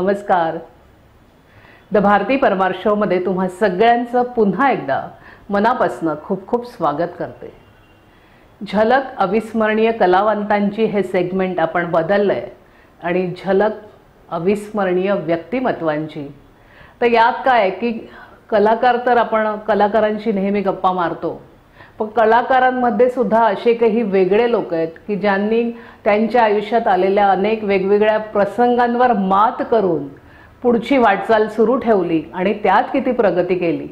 नमस्कार. द भारती परमार शोमध्ये तुम्हा सगळ्यांचं पुन्हा एकदा मनापासून खूप खूप स्वागत करते. झलक अविस्मरणीय कलावंतांची हे सेगमेंट आपण बदललंय आणि झलक अविस्मरणीय व्यक्तिमत्वांची. तर यात काय आहे की कलाकार तर आपण कलाकारांशी नेहमी गप्पा मारतो, पण कलाकारांमध्ये सुद्धा असे काही वेगळे लोक आहेत की ज्यांनी त्यांच्या आयुष्यात आलेल्या अनेक वेगवेगळ्या प्रसंगांवर मात करून पुढची वाटचाल सुरू ठेवली आणि त्यात किती प्रगती केली.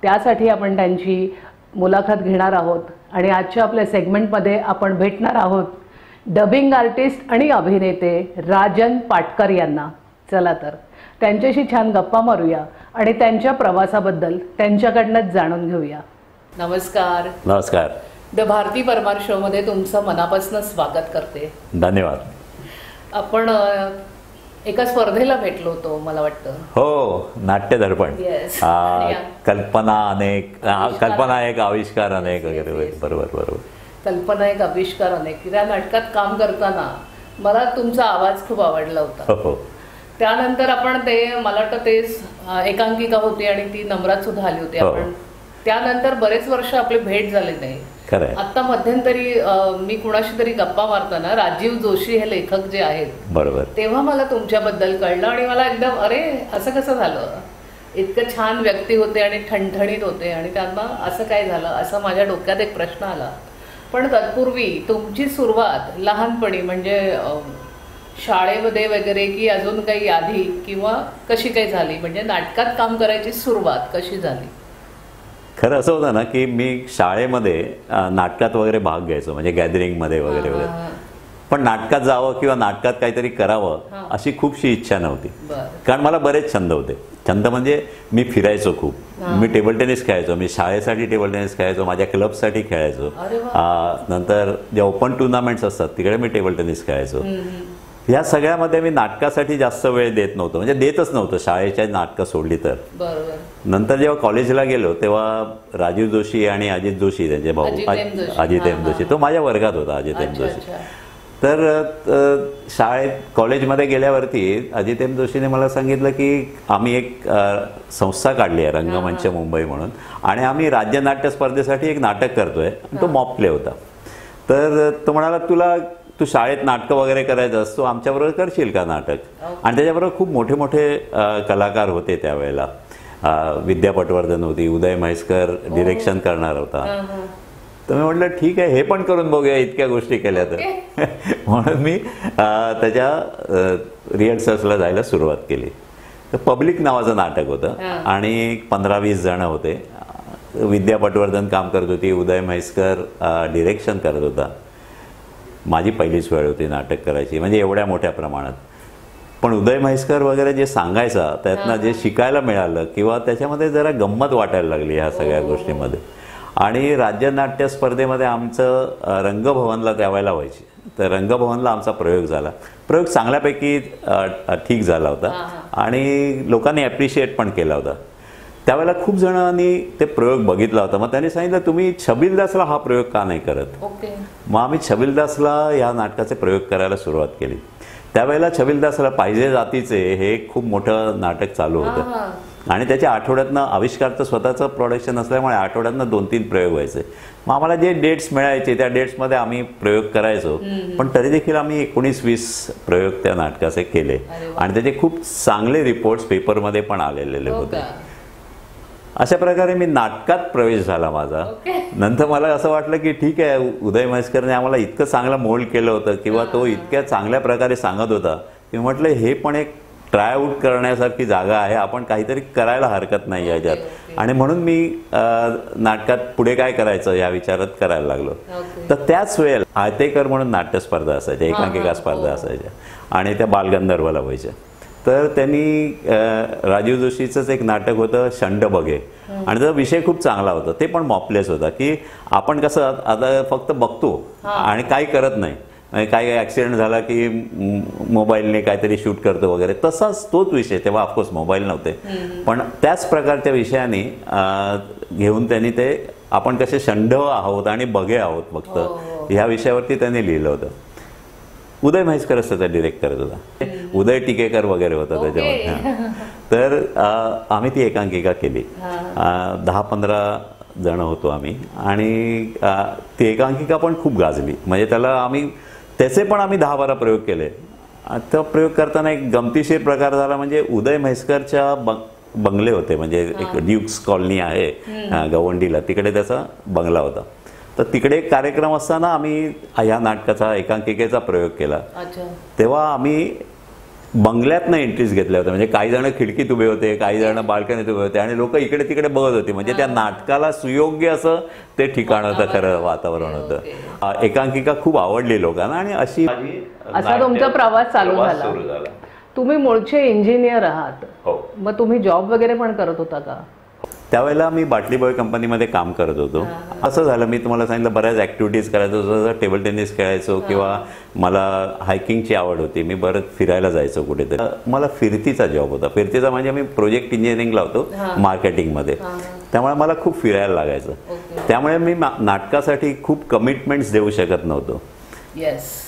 त्यासाठी आपण त्यांची मुलाखत घेणार आहोत आणि आजच्या आपल्या सेगमेंटमध्ये आपण भेटणार आहोत डबिंग आर्टिस्ट आणि अभिनेते राजन पाटकर यांना. चला तर त्यांच्याशी छान गप्पा मारूया आणि त्यांच्या प्रवासाबद्दल त्यांच्याकडनंच जाणून घेऊया. नमस्कार. नमस्कार. द भारती परमार शोमध्ये तुमचं मनापासून स्वागत करते. धन्यवाद. आपण एका स्पर्धेला भेटलो होतो मला वाटतं. हो, नाट्य दर्पण. कल्पना अनेक, कल्पना एक आविष्कार अनेक वगैरे. बरोबर बरोबर. कल्पना एक आविष्कार अनेक या नाटकात काम करताना मला तुमचा आवाज खूप आवडला होता. हो. त्यानंतर आपण ते मला वाटतं ते एकांकिका होती आणि ती नम्रात सुद्धा आली होती. आपण त्यानंतर बरेच वर्ष आपले भेट झाले नाही. आता मध्यंतरी मी कुणाशी तरी गप्पा मारताना राजीव जोशी हे लेखक जे आहेत, बरोबर, तेव्हा मला तुमच्याबद्दल कळलं आणि मला एकदम अरे असं कसं झालं, इतकं छान व्यक्ती होते आणि ठणठणीत होते आणि त्यांना असं काय झालं असं माझ्या डोक्यात एक प्रश्न आला. पण तत्पूर्वी तुमची सुरुवात लहानपणी म्हणजे शाळेमध्ये वगैरे की अजून काही आधी किंवा कशी काही झाली, म्हणजे नाटकात काम करायची सुरुवात कशी झाली? खरं असं होतं ना की मी शाळेमध्ये नाटकात वगैरे भाग घ्यायचो, म्हणजे गॅदरिंगमध्ये वगैरे वगैरे, पण नाटकात जावं किंवा नाटकात काहीतरी करावं अशी खूपशी इच्छा नव्हती. कारण मला बरेच छंद होते. छंद म्हणजे मी फिरायचो खूप. मी टेबल टेनिस खेळायचो. मी शाळेसाठी टेबल टेनिस खेळायचो, माझ्या क्लबसाठी खेळायचो. नंतर जे ओपन टुर्नामेंट्स असतात तिकडे मी टेबल टेनिस खेळायचो. ह्या सगळ्यामध्ये मी नाटकासाठी जास्त वेळ देत नव्हतो, म्हणजे देतच नव्हतं शाळेच्या नाटकं सोडली तर. नंतर जेव्हा कॉलेजला गेलो तेव्हा राजीव जोशी आणि अजित जोशी, त्यांचे भाऊ अजित एम जोशी, तो माझ्या वर्गात होता. अजित एम जोशी. तर शाळेत कॉलेजमध्ये गेल्यावरती अजित एम जोशीने मला सांगितलं की आम्ही एक संस्था काढली आहे रंगमंच मुंबई म्हणून, आणि आम्ही राज्य नाट्य स्पर्धेसाठी एक नाटक करतोय. तो मॉक प्ले होता. तर तो म्हणाला तू शाळेत नाटकं वगैरे करायचं असतो, आमच्याबरोबर करशील का नाटक? आणि त्याच्याबरोबर खूप मोठे मोठे कलाकार होते त्यावेळेला. विद्या पटवर्धन होती, उदय म्हैसकर डिरेक्शन करणार होता. तर मी म्हटलं ठीक आहे, हे पण करून बघूया, इतक्या गोष्टी केल्या तर. म्हणून मी त्याच्या रिहर्सल्सला जायला सुरुवात केली. तर पब्लिक नावाचं नाटक होतं आणि 15-20 जण होते. विद्या पटवर्धन काम करत होती, उदय म्हैसकर डिरेक्शन करत होता. माझी पहिलीच वेळ होती नाटक करायची, म्हणजे एवढ्या मोठ्या प्रमाणात. पण उदय म्हैसकर वगैरे जे सांगायचा त्यातनं जे शिकायला मिळालं किंवा त्याच्यामध्ये जरा गंमत वाटायला लागली ह्या सगळ्या गोष्टींमध्ये. आणि राज्य नाट्य स्पर्धेमध्ये आमचं रंगभवनला त्यावेळेला व्हायची. तर रंगभवनला आमचा प्रयोग झाला. प्रयोग चांगल्यापैकी ठीक झाला होता आणि लोकांनी ॲप्रिशिएट पण केला होता. त्यावेळेला खूप जणांनी ते प्रयोग बघितला होता. मग त्यांनी सांगितलं तुम्ही छबिलदासला हा प्रयोग का नाही करत? मग आम्ही छबिलदासला या नाटकाचे प्रयोग करायला सुरुवात केली. त्यावेळेला छबिलदासला पाहिजे जातीचे हे खूप मोठं नाटक चालू होतं आणि त्याच्या आठवड्यातनं आविष्कारचं स्वतःचं प्रोडक्शन असल्यामुळे आठवड्यातनं 2-3 प्रयोग व्हायचे. मग आम्हाला जे डेट्स मिळायचे त्या डेट्समध्ये आम्ही प्रयोग करायचो. पण तरी देखील आम्ही 19-20 प्रयोग त्या नाटकाचे केले आणि त्याचे खूप चांगले रिपोर्ट्स पेपरमध्ये पण आलेले होते. अशा प्रकारे मी नाटकात प्रवेश झाला माझा. नंतर मला असं वाटलं की ठीक आहे, उदय म्हैसकरने आम्हाला इतकं चांगलं मोल्ड केलं होतं किंवा तो इतक्या चांगल्या प्रकारे सांगत होता की म्हटलं हे पण एक ट्रायआउट करण्यासारखी जागा आहे, आपण काहीतरी करायला हरकत नाही याच्यात. आणि म्हणून मी नाटकात पुढे काय करायचं या विचारात करायला लागलो. तर त्याच वेळेला आयतेकर म्हणून नाट्यस्पर्धा असायच्या, एकांकिका स्पर्धा असायच्या आणि त्या बालगंधर्वला व्हायच्या. तर त्यांनी राजीव जोशीचंच एक नाटक होतं शंड बघे आणि त्याचा विषय खूप चांगला होता. ते पण मॉपलेस होता की आपण कसं आता फक्त बघतो आणि काही करत नाही, काही ॲक्सिडेंट झाला की मोबाईलने काहीतरी शूट करतो वगैरे, तसाच तोच विषय. तेव्हा ऑफकोर्स मोबाईल नव्हते, पण त्याच प्रकारच्या विषयाने घेऊन त्यांनी ते आपण कसे षंड आहोत आणि बघे आहोत फक्त ह्या विषयावरती त्यांनी लिहिलं होतं. उदय म्हैसकर असं त्या डिरेक्ट करत होता. उदय टिकेकर वगैरे होता त्याच्यामध्ये. तर आम्ही ती एकांकिका केली. 10-15 जण होतो आम्ही आणि ती एकांकिका पण खूप गाजली. म्हणजे त्याचे पण आम्ही 10-12 प्रयोग केले. तो प्रयोग करताना एक गमतीशीर प्रकार झाला. म्हणजे उदय म्हैसकरच्या बंगले होते, म्हणजे एक ड्यूक्स कॉलनी आहे गवंडीला, तिकडे त्याचा बंगला होता. तर तिकडे एक कार्यक्रम असताना आम्ही ह्या नाटकाचा एकांकिकेचा प्रयोग केला. तेव्हा आम्ही बंगल्यातनं एंट्रीज घेतल्या होत्या. म्हणजे काही जण खिडकीत उभे होते, काही जण बाल्कनीत उभे होते आणि लोक इकडे तिकडे बघत होते. म्हणजे त्या नाटकाला सुयोग्य असं ते ठिकाण होतं, खरं वातावरण होतं. एकांकिका खूप आवडली लोकांना आणि असा तुमचा प्रवास चालू झाला. तुम्ही मूळचे इंजिनियर आहात. मग तुम्ही जॉब वगैरे पण करत होता का? त्यावेळेला मी बाटली बॉय कंपनीमध्ये काम करत होतो. असं झालं, मी तुम्हाला सांगितलं बऱ्याच ॲक्टिव्हिटीज करायचो. जसं टेबल टेनिस खेळायचो किंवा मला हायकिंगची आवड होती. मी बरंच फिरायला जायचो कुठेतरी. मला फिरतीचा जॉब होता. फिरतीचा म्हणजे मी प्रोजेक्ट इंजिनिअरिंगला होतो मार्केटिंगमध्ये. त्यामुळे मला खूप फिरायला लागायचं. त्यामुळे मी नाटकासाठी खूप कमिटमेंट्स देऊ शकत नव्हतो.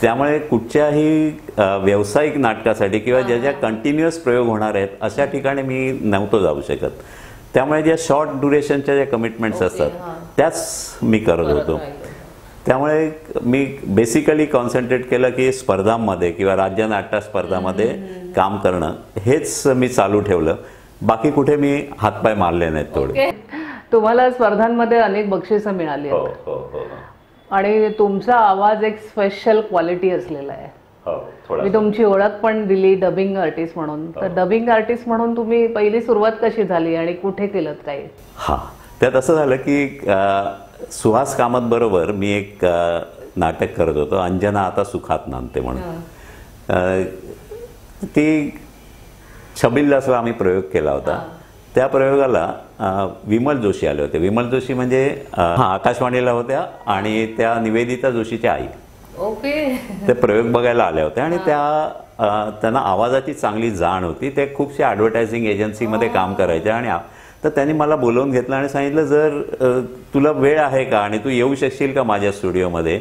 त्यामुळे कुठच्याही व्यावसायिक नाटकासाठी किंवा ज्या कंटिन्युअस प्रयोग होणार आहेत अशा ठिकाणी मी नव्हतो जाऊ शकत. त्यामुळे ज्या शॉर्ट ड्युरेशनच्या ज्या कमिटमेंट्स असतात त्याच मी करत होतो. त्यामुळे मी बेसिकली कॉन्सन्ट्रेट केलं की स्पर्धांमध्ये किंवा राज्य नाट्य स्पर्धांमध्ये काम करणं हेच मी चालू ठेवलं. बाकी कुठे मी हातपाय मारले नाहीत थोडे. तुम्हाला स्पर्धांमध्ये अनेक बक्षिसं मिळाली आणि तुमचा आवाज एक स्पेशल क्वालिटी असलेला आहे. मी तुमची ओळख पण दिली डबिंग आर्टिस्ट म्हणून. तर डबिंग आर्टिस्ट म्हणून तुम्ही पहिली सुरुवात कशी झाली आणि कुठे केलं काही? त्यात असं झालं की सुहास कामत बरोबर मी एक नाटक करत होतो, अंजना आता सुखात नांदते म्हणून. ती छबिल्लासला आम्ही प्रयोग केला होता. त्या प्रयोगाला विमल जोशी आले होते. विमल जोशी म्हणजे आकाशवाणीला होत्या आणि त्या निवेदिता जोशीच्या आई. ते प्रयोग बघायला आल्या होत्या आणि त्यांना आवाजाची चांगली जाण होती. ते खूपशा ॲडव्हर्टायझिंग एजन्सीमध्ये काम करायच्या आणि तर त्यांनी मला बोलवून घेतलं आणि सांगितलं जर तुला वेळ आहे का आणि तू येऊ शकशील का माझ्या स्टुडिओमध्ये,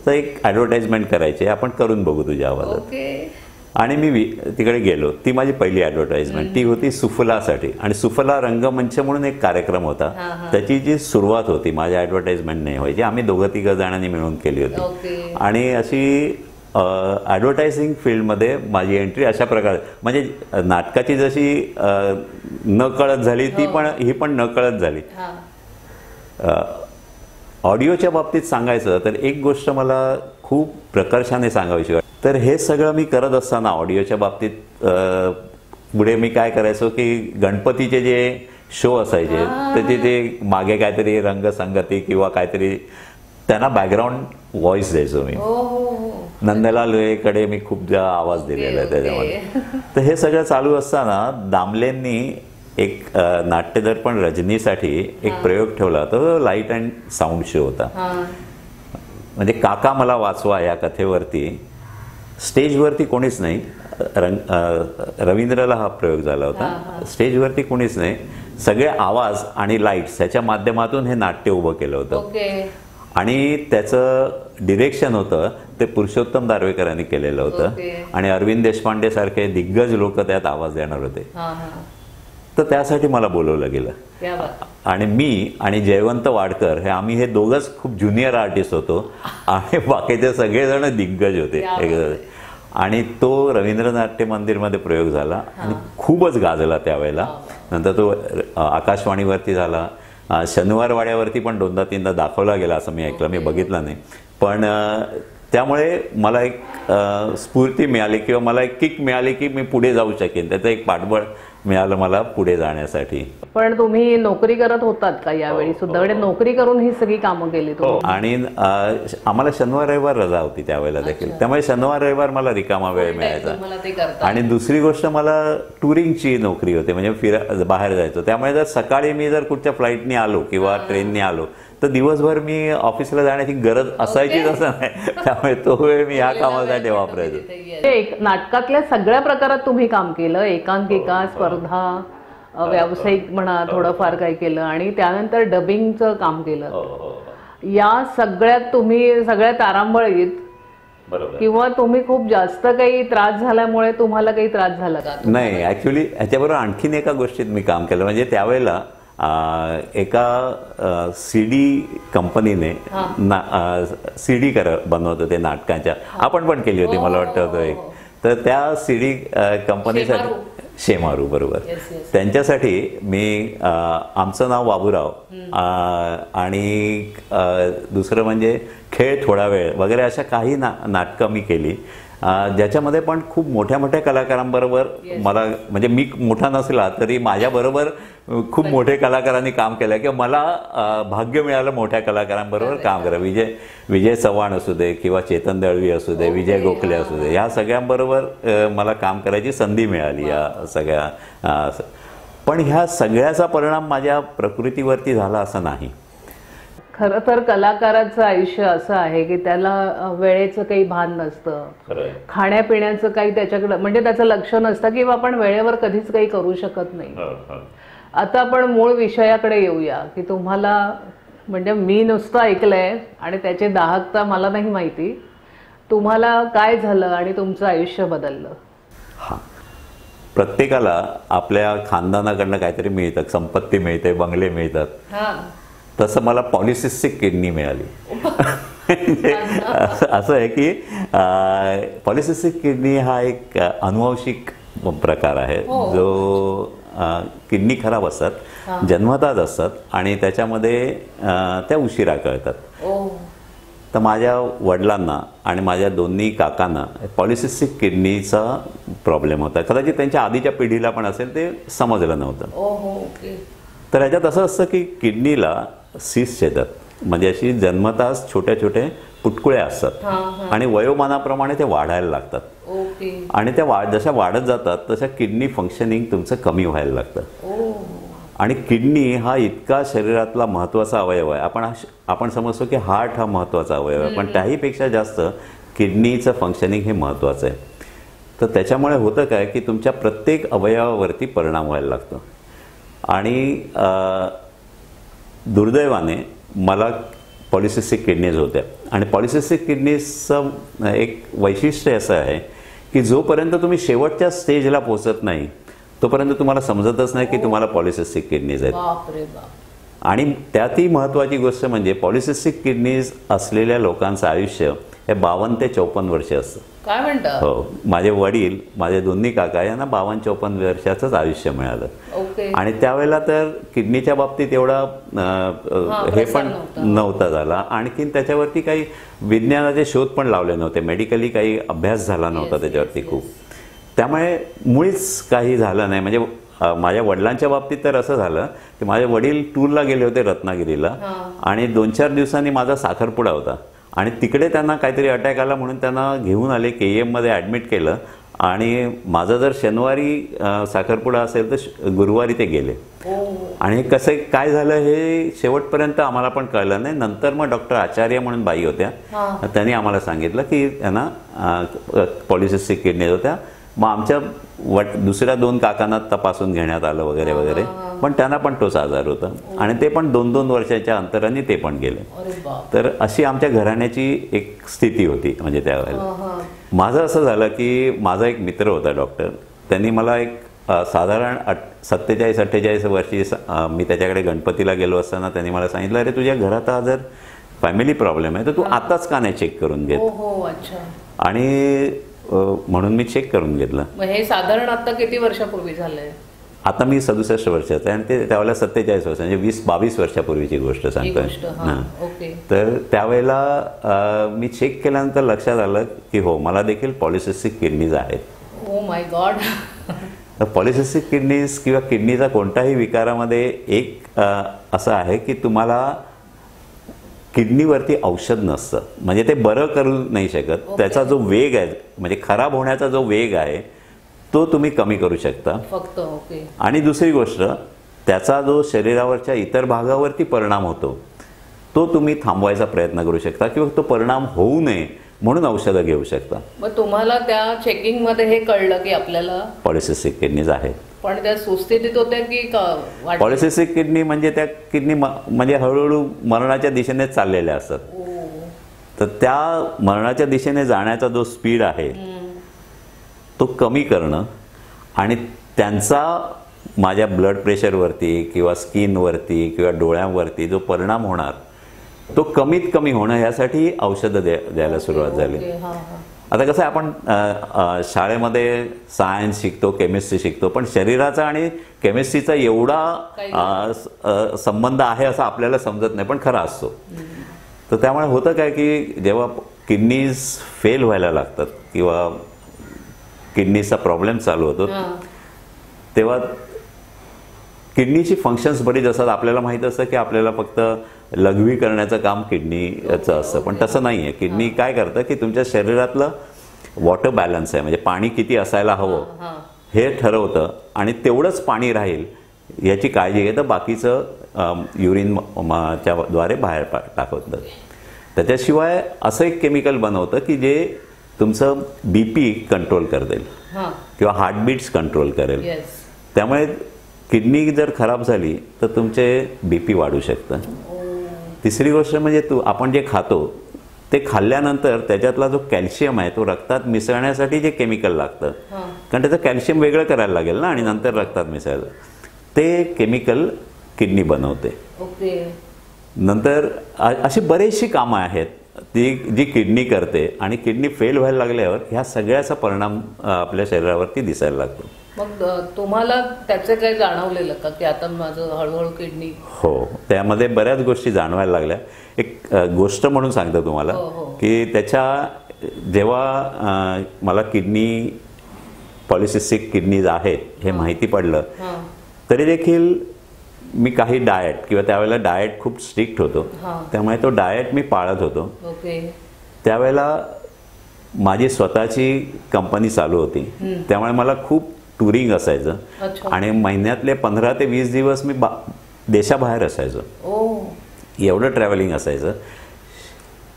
तर एक ॲडव्हर्टाइजमेंट करायची, आपण करून बघू तुझ्या आवाजात. आणि मी तिकडे गेलो. ती माझी पहिली ॲडव्हर्टाइजमेंट. ती होती सुफलासाठी. आणि सुफला रंगमंच म्हणून एक कार्यक्रम होता. त्याची जी सुरुवात होती माझ्या ॲडव्हर्टाइजमेंट नाही व्हायची, आम्ही 2-3 जणांनी मिळून केली होती. आणि अशी ॲडव्हर्टायझिंग फील्डमध्ये माझी एंट्री अशा प्रकारे, म्हणजे नाटकाची जशी न कळत झाली ही पण न कळत झाली. ऑडिओच्या बाबतीत सांगायचं तर एक गोष्ट मला खूप प्रकर्षाने सांगावीशी वाटते. तर हे सगळं मी करत असताना ऑडिओच्या बाबतीत पुढे मी काय करायचो की गणपतीचे जे शो असायचे त्याचे ते मागे काहीतरी रंगसंगती किंवा काहीतरी त्यांना बॅकग्राऊंड व्हॉइस द्यायचो मी. नंदलाल लोहेकडे मी खूप आवाज दिलेला आहे त्याच्यामध्ये. तर हे सगळं चालू असताना दामलेंनी एक नाट्यदर्पण रजनीसाठी एक प्रयोग ठेवला. तो लाईट अँड साऊंड शो होता. म्हणजे काका मला वाचवा या कथेवरती स्टेजवरती कोणीच नाही. रवींद्रला हा प्रयोग झाला होता. स्टेजवरती कोणीच नाही, सगळे आवाज आणि लाईट्स ह्याच्या माध्यमातून हे नाट्य उभं केलं होतं. आणि त्याचं डिरेक्शन होतं ते पुरुषोत्तम दारव्हेकरांनी केलेलं होतं. आणि अरविंद देशपांडे सारखे दिग्गज लोक त्यात आवाज देणार होते. तर त्यासाठी मला बोलवलं गेलं. आणि मी आणि जयवंत वाडकर आम्ही हे दोघंच खूप ज्युनियर आर्टिस्ट होतो आणि बाकीचे सगळेजण दिग्गज होते. आणि तो रवींद्र नाट्य मंदिरमध्ये प्रयोग झाला आणि खूपच गाजला त्यावेळेला. नंतर तो आकाशवाणीवरती झाला. शनिवार वाड्यावरती पण 2-3दा दाखवला गेला असं मी ऐकलं, मी बघितलं नाही. पण त्यामुळे मला एक स्फूर्ती मिळाली किंवा मला एक किक मिळाली की मी पुढे जाऊ शकेन. त्याचं एक पाठबळ मिळालं मला पुढे जाण्यासाठी. पण तुम्ही नोकरी करत होतात का यावेळी सुद्धा? म्हणजे नोकरी करून ही सगळी कामं केली तुम्ही? आणि आम्हाला शनिवार रविवार रजा होती त्यावेळेला देखील. त्यामुळे शनिवार रविवार मला रिकामा वेळ मिळायचा. आणि दुसरी गोष्ट मला टुरिंगची नोकरी होती, म्हणजे बाहेर जायचो. त्यामुळे जर सकाळी मी जर कुठच्या फ्लाईटनी आलो किंवा ट्रेननी आलो तर दिवसभर मी ऑफिसला जाण्याची गरज असायचीच असं नाही. त्यामुळे तो वेळ मी ह्या कामासाठी वापरायचो. एक नाटकातल्या सगळ्या प्रकारात तुम्ही काम केलं, एकांकिका, स्पर्धा, व्यावसायिक म्हणा थोडंफार काही केलं आणि त्यानंतर डबिंगचं काम केलं. या सगळ्यात तुम्ही सगळ्या तारांबळीत बरोबर. किंवा तुम्ही खूप जास्त काही त्रास झाल्यामुळे तुम्हाला काही त्रास झाला का? नाही, ॲक्च्युली ह्याच्याबरोबर आणखीन एका गोष्टीत मी काम केलं. म्हणजे त्यावेळेला एका CD कंपनीने CD बनवत होते नाटकांच्या. आपण पण केली होती मला वाटतं होतं एक. तर त्या CD कंपनीसाठी शेमारू, बरोबर, त्यांच्यासाठी मी आमचं नाव बाबूराव आणि दुसरं म्हणजे खेळ थोडा वेळ वगैरे अशा काही नाटकं मी केली, ज्याच्यामध्ये पण खूप मोठ्या मोठ्या कलाकारांबरोबर मला, म्हणजे मी मोठा नसला तरी माझ्याबरोबर खूप मोठे कलाकारांनी काम केलं किंवा मला भाग्य मिळालं मोठ्या कलाकारांबरोबर काम करा. विजय चव्हाण असू दे किंवा चेतन दळवी असू दे, विजय गोखले असू दे, या सगळ्यांबरोबर मला काम करायची संधी मिळाली या सगळ्या. पण ह्या सगळ्याचा परिणाम माझ्या प्रकृतीवरती झाला असं नाही. खरं तर कलाकाराचं आयुष्य असं आहे की त्याला वेळेचं काही भान नसतं, खाण्यापिण्याचं काही त्याच्याकडं म्हणजे त्याचं लक्ष नसतं किंवा आपण वेळेवर कधीच काही करू शकत नाही. आता आपण मूळ विषयाकडे येऊया की तुम्हाला, म्हणजे मी नुसतं ऐकलंय आणि त्याची दाहकता मला नाही माहिती, तुम्हाला काय झालं आणि तुमचं आयुष्य बदललं? हां, प्रत्येकाला आपल्या खानदानाकडनं काहीतरी मिळतं, संपत्ती मिळते, बंगले मिळतात. तसं मला पॉलिसिस्टिक किडनी मिळाली. असं आहे की पॉलिसिस्टिक किडनी हा एक अनुवंशिक प्रकार आहे, जो किडनी खराब असतात, जन्मताच असतात आणि त्याच्यामध्ये त्या उशिरा कळतात. तर माझ्या वडिलांना आणि माझ्या दोन्ही काकांना पॉलिसिस्टिक किडनीचा प्रॉब्लेम होता. कदाचित त्यांच्या आधीच्या पिढीला पण असेल, ते समजलं नव्हतं. तर ह्याच्यात असं असतं की किडनीला सिस्ट येतात, म्हणजे अशी जन्मताच छोट्या छोटे पुटकुळ्या असतात आणि वयोमानाप्रमाणे ते वाढायला लागतात. आणि त्या जशा वाढत जातात तशा किडनी फंक्शनिंग तुमचं कमी व्हायला लागतं. आणि किडनी हा इतका शरीरातला महत्त्वाचा अवयव आहे. आपण समजतो की हार्ट हा महत्त्वाचा अवयव आहे, पण त्याहीपेक्षा जास्त किडनीचं फंक्शनिंग हे महत्त्वाचं आहे. तर त्याच्यामुळे होतं काय की तुमच्या प्रत्येक अवयवावरती परिणाम व्हायला लागतो. आणि दुर्दैवाने मला पॉलिसिस्टिक किडनीज होत्या. आणि पॉलिसिस्टिक किडनीजचं एक वैशिष्ट्य असं आहे की जोपर्यंत तुम्ही शेवटच्या स्टेजला पोहोचत नाही तोपर्यंत तुम्हाला समजतच नाही की तुम्हाला पॉलिसिस्टिक किडनीज आहेत. आणि त्यातही महत्त्वाची गोष्ट म्हणजे पॉलिसिस्टिक किडनीज असलेल्या लोकांचं आयुष्य हे 52 ते 54 वर्ष असतं. काय म्हणता? हो, माझे वडील, माझे दोन्ही काका यांना 52-54 वर्षाचंच आयुष्य मिळालं. आणि त्यावेळेला तर किडनीच्या बाबतीत एवढा हे पण नव्हता झाला. आणखीन त्याच्यावरती काही विज्ञानाचे शोध पण लावले नव्हते, मेडिकली काही अभ्यास झाला नव्हता त्याच्यावरती खूप. त्यामुळे मुळीच काही झालं नाही. म्हणजे माझ्या वडिलांच्या बाबतीत तर असं झालं की माझे वडील टूरला गेले होते रत्नागिरीला आणि 2-4 दिवसांनी माझा साखरपुडा होता आणि तिकडे त्यांना काहीतरी अटॅक आला म्हणून त्यांना घेऊन आले, KEMमध्ये ॲडमिट केलं. आणि माझं जर शनिवारी साखरपुडा असेल तर गुरुवारी ते गेले. आणि हे कसं काय झालं हे शेवटपर्यंत आम्हाला पण कळलं नाही. नंतर मग डॉक्टर आचार्य म्हणून बाई होत्या, त्यांनी आम्हाला सांगितलं की त्यांना पॉलिसिस्टिक किडनी होत्या. मग आमच्या दुसऱ्या 2 काकांना तपासून घेण्यात आलं वगैरे वगैरे, पण त्यांना पण तोच आजार होता आणि ते पण 2-2 वर्षाच्या अंतराने ते पण गेले. तर अशी आमच्या घराण्याची एक स्थिती होती. म्हणजे त्यावेळेला माझं असं झालं की माझा एक मित्र होता डॉक्टर, त्यांनी मला एक साधारण 47-48 वर्षी मी त्याच्याकडे गणपतीला गेलो असताना त्यांनी मला सांगितलं, अरे तुझ्या घरात हा जर फॅमिली प्रॉब्लेम आहे तर तू आताच का नाही चेक करून घेत? आणि म्हणून मी चेक करून घेतलं. हे साधारण आता किती वर्षापूर्वी झालंय? आता मी 67 वर्षाचा आहे आणि ते त्यावेळेला 47 वर्ष, म्हणजे 20-22 वर्षापूर्वीची गोष्ट सांगतोय. तर त्यावेळेला मी चेक केल्यानंतर लक्षात आलं की हो, मला देखील पॉलिसिस्टिक किडनीज आहेत. Oh my God. तर पॉलिसिस्टिक किडनीज किंवा किडनीचा कोणत्याही विकारामध्ये एक असं आहे की तुम्हाला किडनीवरती औषध नसतं, म्हणजे ते बरं करू नाही शकत. त्याचा जो वेग आहे, म्हणजे खराब होण्याचा जो वेग आहे तो तुम्ही कमी करू शकता फक्त. आणि दुसरी गोष्ट, त्याचा जो शरीरावरच्या इतर भागावरती परिणाम होतो तो तुम्ही थांबवायचा प्रयत्न करू शकता किंवा तो परिणाम होऊ नये म्हणून औषधं घेऊ शकता. मग तुम्हाला त्या चेकिंगमध्ये हे कळलं की आपल्याला पॉलिसिस्टिक किडनीज आहेत? पण त्या सुस्थितीत होत्या की पॉलिसिस्टिक किडनी म्हणजे त्या किडनी म्हणजे हळूहळू मरणाच्या दिशेने चाललेल्या असतात. तर त्या मरणाच्या दिशेने जाण्याचा जो स्पीड आहे तो कमी करणं आणि त्यांचा माझ्या ब्लड प्रेशरवरती किंवा स्किनवरती किंवा डोळ्यांवरती जो परिणाम होणार तो कमीत कमी होणं यासाठी औषधं द्यायला सुरुवात झाली. आता कसं आहे, आपण शाळेमध्ये सायन्स शिकतो, केमिस्ट्री शिकतो, पण शरीराचा आणि केमिस्ट्रीचा एवढा संबंध आहे असं आपल्याला समजत नाही, पण खरा असतो. तर त्यामुळे होतं काय की जेव्हा किडनीज फेल व्हायला लागतात किंवा किडनीचा प्रॉब्लेम चालू होतो तेव्हा किडनीची फंक्शन्स बरीच असतात. आपल्याला माहीत असतं की आपल्याला फक्त लघवी करण्याचं काम किडनीचं असतं, पण तसं नाही आहे. किडनी काय करतं की तुमच्या शरीरातलं वॉटर बॅलन्स आहे, म्हणजे पाणी किती असायला हवं हे ठरवतं आणि तेवढंच पाणी राहील याची काळजी घेतं. बाकीचं युरिन द्वारे बाहेर टाकवतं. त्याच्याशिवाय असं एक केमिकल बनवतं की जे तुमचं BP कंट्रोल करेल किंवा हार्टबीट्स कंट्रोल करेल. त्यामुळे किडनी जर खराब झाली तर तुमचे BP वाढू शकतं. तिसरी गोष्ट म्हणजे आपण जे खातो ते खाल्ल्यानंतर त्याच्यातला जो कॅल्शियम आहे तो रक्तात मिसळण्यासाठी जे केमिकल लागतं, कारण त्याचं कॅल्शियम वेगळं करायला लागेल ना आणि नंतर रक्तात मिसळलं, ते केमिकल किडनी बनवते. नंतर अशी बरीचशी कामं आहेत ती जी किडनी करते आणि किडनी फेल व्हायला लागल्यावर ह्या सगळ्याचा परिणाम आपल्या शरीरावरती दिसायला लागतो. मग तुम्हाला त्याचे काही जाणवलेलं का की आता माझं हळूहळू किडनी? हो, त्यामध्ये बऱ्याच गोष्टी जाणवायला लागल्या. एक गोष्ट म्हणून सांगतो तुम्हाला की जेव्हा मला किडनी पॉलिसिस्टिक किडनीज आहेत हे माहिती पडलं तरी देखील मी काही डाएट किंवा त्यावेळेला डाएट खूप स्ट्रिक्ट होतो, त्यामुळे तो डाएट मी पाळत होतो. त्यावेळेला माझी स्वतःची कंपनी चालू होती, त्यामुळे मला खूप टुरिंग असायचं आणि महिन्यातले 15 ते 20 दिवस मी देशाबाहेर असायचो. एवढं ट्रॅव्हलिंग असायचं.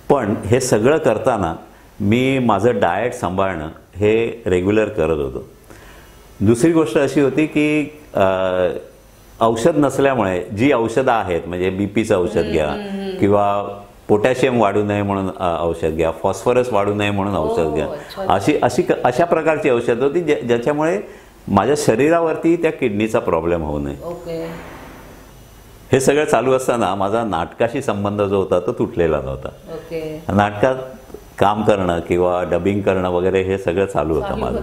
पण हे सगळं करताना मी माझं डाएट सांभाळणं हे रेग्युलर करत होतो. दुसरी गोष्ट अशी होती की औषध नसल्यामुळे जी औषधं आहेत, म्हणजे BPचं औषध घ्या किंवा पोटॅशियम वाढू नये म्हणून औषध घ्या, फॉस्फरस वाढू नये म्हणून औषध घ्या, अशा प्रकारची औषध होती ज्याच्यामुळे माझ्या शरीरावरती त्या किडनीचा प्रॉब्लेम होऊ नये. हे सगळं चालू असताना माझा नाटकाशी संबंध जो होता तो तुटलेला नव्हता. नाटकात काम करणं किंवा डबिंग करणं वगैरे हे सगळं चालू होतं माझं.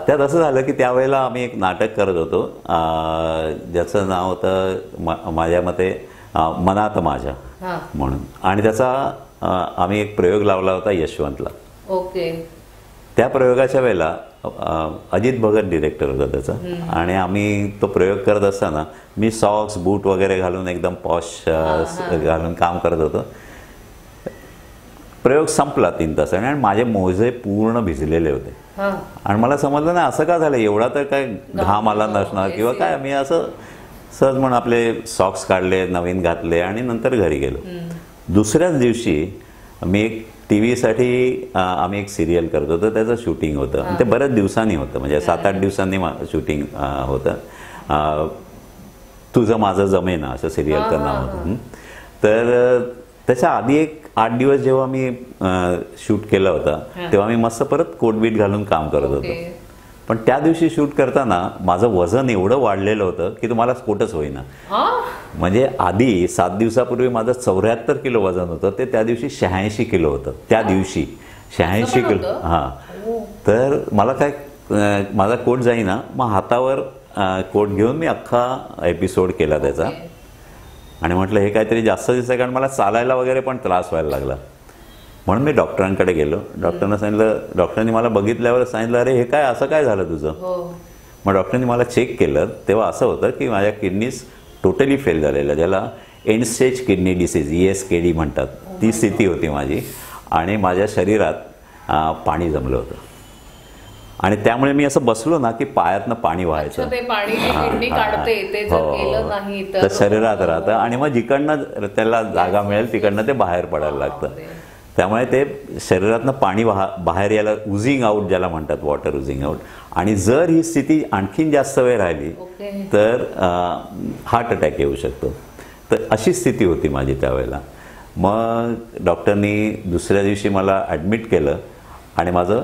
त्यात असं झालं की त्यावेळेला आम्ही एक नाटक करत होतो ज्याचं नाव होतं माझ्या मते मनात माझ्या म्हणून, आणि त्याचा आम्ही एक प्रयोग लावला होता यशवंतला. त्या प्रयोगाच्या वेळेला अजित भगत डिरेक्टर होता त्याचा, आणि आम्ही तो प्रयोग करत असताना मी सॉक्स बूट वगैरे घालून एकदम पॉश घालून काम करत होतो. प्रयोग संपला 3 तासाने आणि माझे मोजे पूर्ण भिजलेले होते आणि मला समजलं नाही असं का झालं, एवढा तर काय घाम आला नसणार किंवा काय. मी असं सहज म्हणून आपले सॉक्स काढले, नवीन घातले आणि नंतर घरी गेलो. दुसऱ्याच दिवशी मी एक TV साठी आम्ही एक सिरियल करत होतो, त्याचं शूटिंग होतं आणि ते बऱ्याच दिवसांनी होतं, म्हणजे 7-8 दिवसांनी शूटिंग होतं. तुझं माझं जमेना असं सिरियलचं नाव होतं. तर त्याच्या आधी एक 8 दिवस जेव्हा मी शूट केला होता तेव्हा मी मस्त परत कोटबीट घालून काम करत होतो. पण त्या दिवशी शूट करताना माझं वजन एवढं वाढलेलं होतं की तुम्हाला स्फोटच होईना. म्हणजे आधी 7 दिवसापूर्वी माझं 74 किलो वजन होतं, ते त्या दिवशी 86 किलो होतं. त्या दिवशी 86 किलो. तर मला काय माझा कोट जाईना, मग हातावर कोट घेऊन मी अख्खा एपिसोड केला त्याचा आणि म्हटलं हे काहीतरी जास्त दिसतं, कारण मला चालायला वगैरे पण त्रास व्हायला लागला. म्हणून मी डॉक्टरांकडे गेलो. डॉक्टरांना सांगितलं, डॉक्टरांनी मला बघितल्यावर सांगितलं अरे हे काय असं काय झालं तुझं. मग डॉक्टरांनी मला चेक केलं तेव्हा असं होतं की माझ्या किडनीज टोटली फेल झालेल्या, ज्याला end stage kidney disease ESKD म्हणतात, ती स्थिती होती माझी. आणि माझ्या शरीरात पाणी जमलं होतं आणि त्यामुळे मी असं बसलो ना की पायातनं पाणी व्हायचं. तर शरीरात राहतं आणि मग जिकडनं त्याला जागा मिळेल तिकडनं ते बाहेर पडायला लागतं. त्यामुळे ते शरीरातनं पाणी बाहेर यायला उझिंग आउट ज्याला म्हणतात, वॉटर उझिंग आउट. आणि जर ही स्थिती आणखीन जास्त वेळ राहिली तर हार्ट अटॅक येऊ शकतो. तर अशी स्थिती होती माझी त्यावेळेला. मग डॉक्टरनी दुसऱ्या दिवशी मला ॲडमिट केलं आणि माझं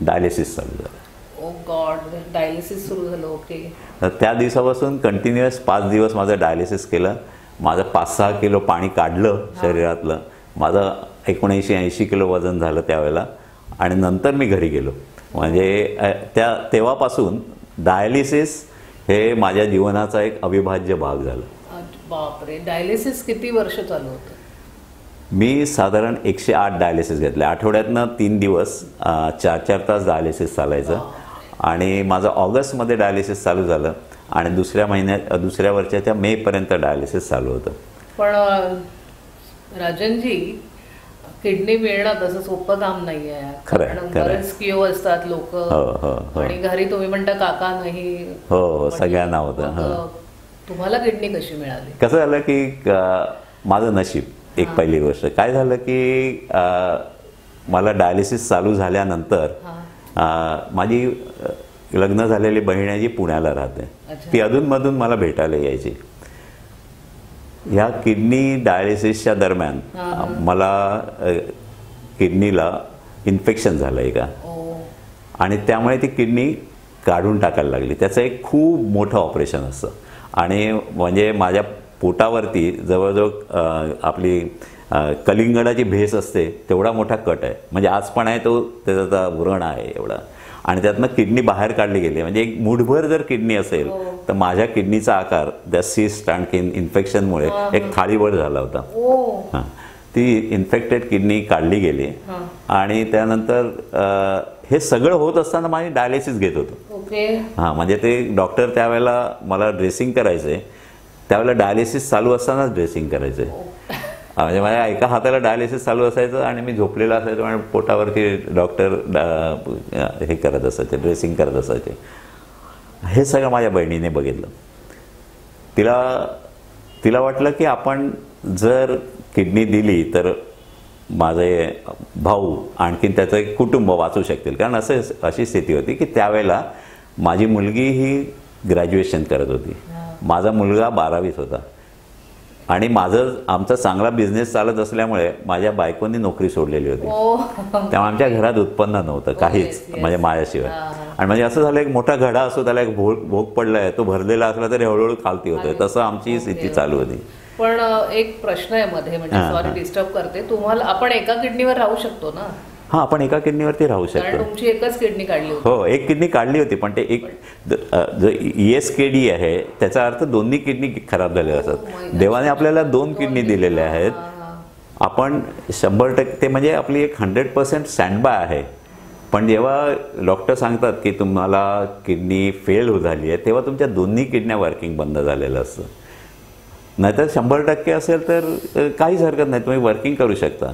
डायलिसिस चालू झालं. ओ गॉड, डायलिसिस सुरू झालं. ओके. तर त्या दिवसापासून कंटिन्युअस 5 दिवस माझं डायलिसिस केलं. माझं 5-6 किलो पाणी काढलं शरीरातलं. माझं 79-80 किलो वजन झालं त्यावेळेला. आणि नंतर मी घरी गेलो. म्हणजे तेव्हापासून डायलिसिस हे माझ्या जीवनाचा एक अविभाज्य भाग झाला. बापरे. डायलिसिस किती वर्ष चालू होतं? मी साधारण 108 डायलिसिस घेतले. आठवड्यातनं 3 दिवस 4-4 तास डायलिसिस चालायचं. आणि माझं ऑगस्टमध्ये डायलिसिस चालू झालं आणि दुसऱ्या वर्षाच्या मेपर्यंत डायलिसिस चालू होतं. पण राजनजी, किडनी मिळणं तसं सोपं काम नाही आहे. खरं. बरेच किओ असतात लोक. आणि घरी तुम्ही म्हणता काका नाही. हो, सगळ्यांना होतं. तुम्हाला किडनी कशी मिळाली? कसं झालं की माझं नशीब. एक पहिली गोष्ट काय झालं की मला डायलिसिस चालू झाल्यानंतर माझी लग्न झालेली बहीण आहे जी पुण्याला राहते. ती अधूनमधून मला भेटायला यायची. ह्या किडनी डायलिसिसच्या दरम्यान मला किडनीला इन्फेक्शन झालं आहे का, आणि त्यामुळे ती किडनी काढून टाकायला लागली. त्याचं एक खूप मोठं ऑपरेशन असतं. आणि म्हणजे माझ्या पोटावरती जवळजवळ आपली कलिंगडाची भेस असते तेवढा मोठा कट आहे. म्हणजे आज पण आहे तो, त्याचा व्रण आहे एवढा. आणि त्यातनं किडनी बाहेर काढली गेली. म्हणजे एक मुठभर जर किडनी असेल तर माझ्या किडनीचा आकार त्या सिस्ट आणखी इन्फेक्शनमुळे एक थाळीभर झाला होता. हां, ती इन्फेक्टेड किडनी काढली गेली. आणि त्यानंतर हे सगळं होत असताना माझी डायलिसिस घेत होतो. हां, म्हणजे ते डॉक्टर त्यावेळेला मला ड्रेसिंग करायचे. त्यावेळेला डायलिसिस चालू असतानाच ड्रेसिंग करायचे. म्हणजे माझ्या एका हाताला डायलिसिस चालू असायचं आणि मी झोपलेला असायचो आणि पोटावरती डॉक्टर हे करत असायचे, ड्रेसिंग करत असायचे. हे सगळं माझ्या बहिणीने बघितलं. तिला वाटलं की आपण जर किडनी दिली तर माझे भाऊ आणखीन त्याचं एक कुटुंब वाचू शकतील. कारण अशी स्थिती होती की त्यावेळेला माझी मुलगी ही ग्रॅज्युएशन करत होती, माझा मुलगा 12वीत होता. आणि आमचा चांगला बिझनेस चालत असल्यामुळे माझ्या बायकोनी नोकरी सोडलेली होती. त्यामुळे आमच्या घरात उत्पन्न नव्हतं काहीच, म्हणजे माझ्याशिवाय. आणि म्हणजे असं झालं, एक मोठा घडा असतो त्याला एक भोग पडलाय, तो भरलेला असला तरी हळूहळू खालती होतोय. तसं आमची स्थिती चालू होती. पण एक प्रश्न आहे मध्ये, म्हणजे सॉरी डिस्टर्ब करते तुम्हाला, आपण एका किडनीवर राहू शकतो ना? हां, आपण एका किडनीवरती राहू शकतो. तुमची एकच किडनी काढली होती? हो, एक किडनी काढली होती. पण ते एक जो ESKD आहे त्याचा अर्थ दोन्ही किडनी खराब झालेल्या असतात. देवाने आपल्याला 2 किडनी दिलेल्या आहेत. आपण 100% ते म्हणजे आपली एक 100% स्टँड बाय आहे. पण जेव्हा डॉक्टर सांगतात की तुम्हाला किडनी फेल झाली आहे, तेव्हा तुमच्या दोन्ही किडन्या वर्किंग बंद झालेलं असतं. नाहीतर 100% असेल तर काहीच हरकत नाही, तुम्ही वर्किंग करू शकता.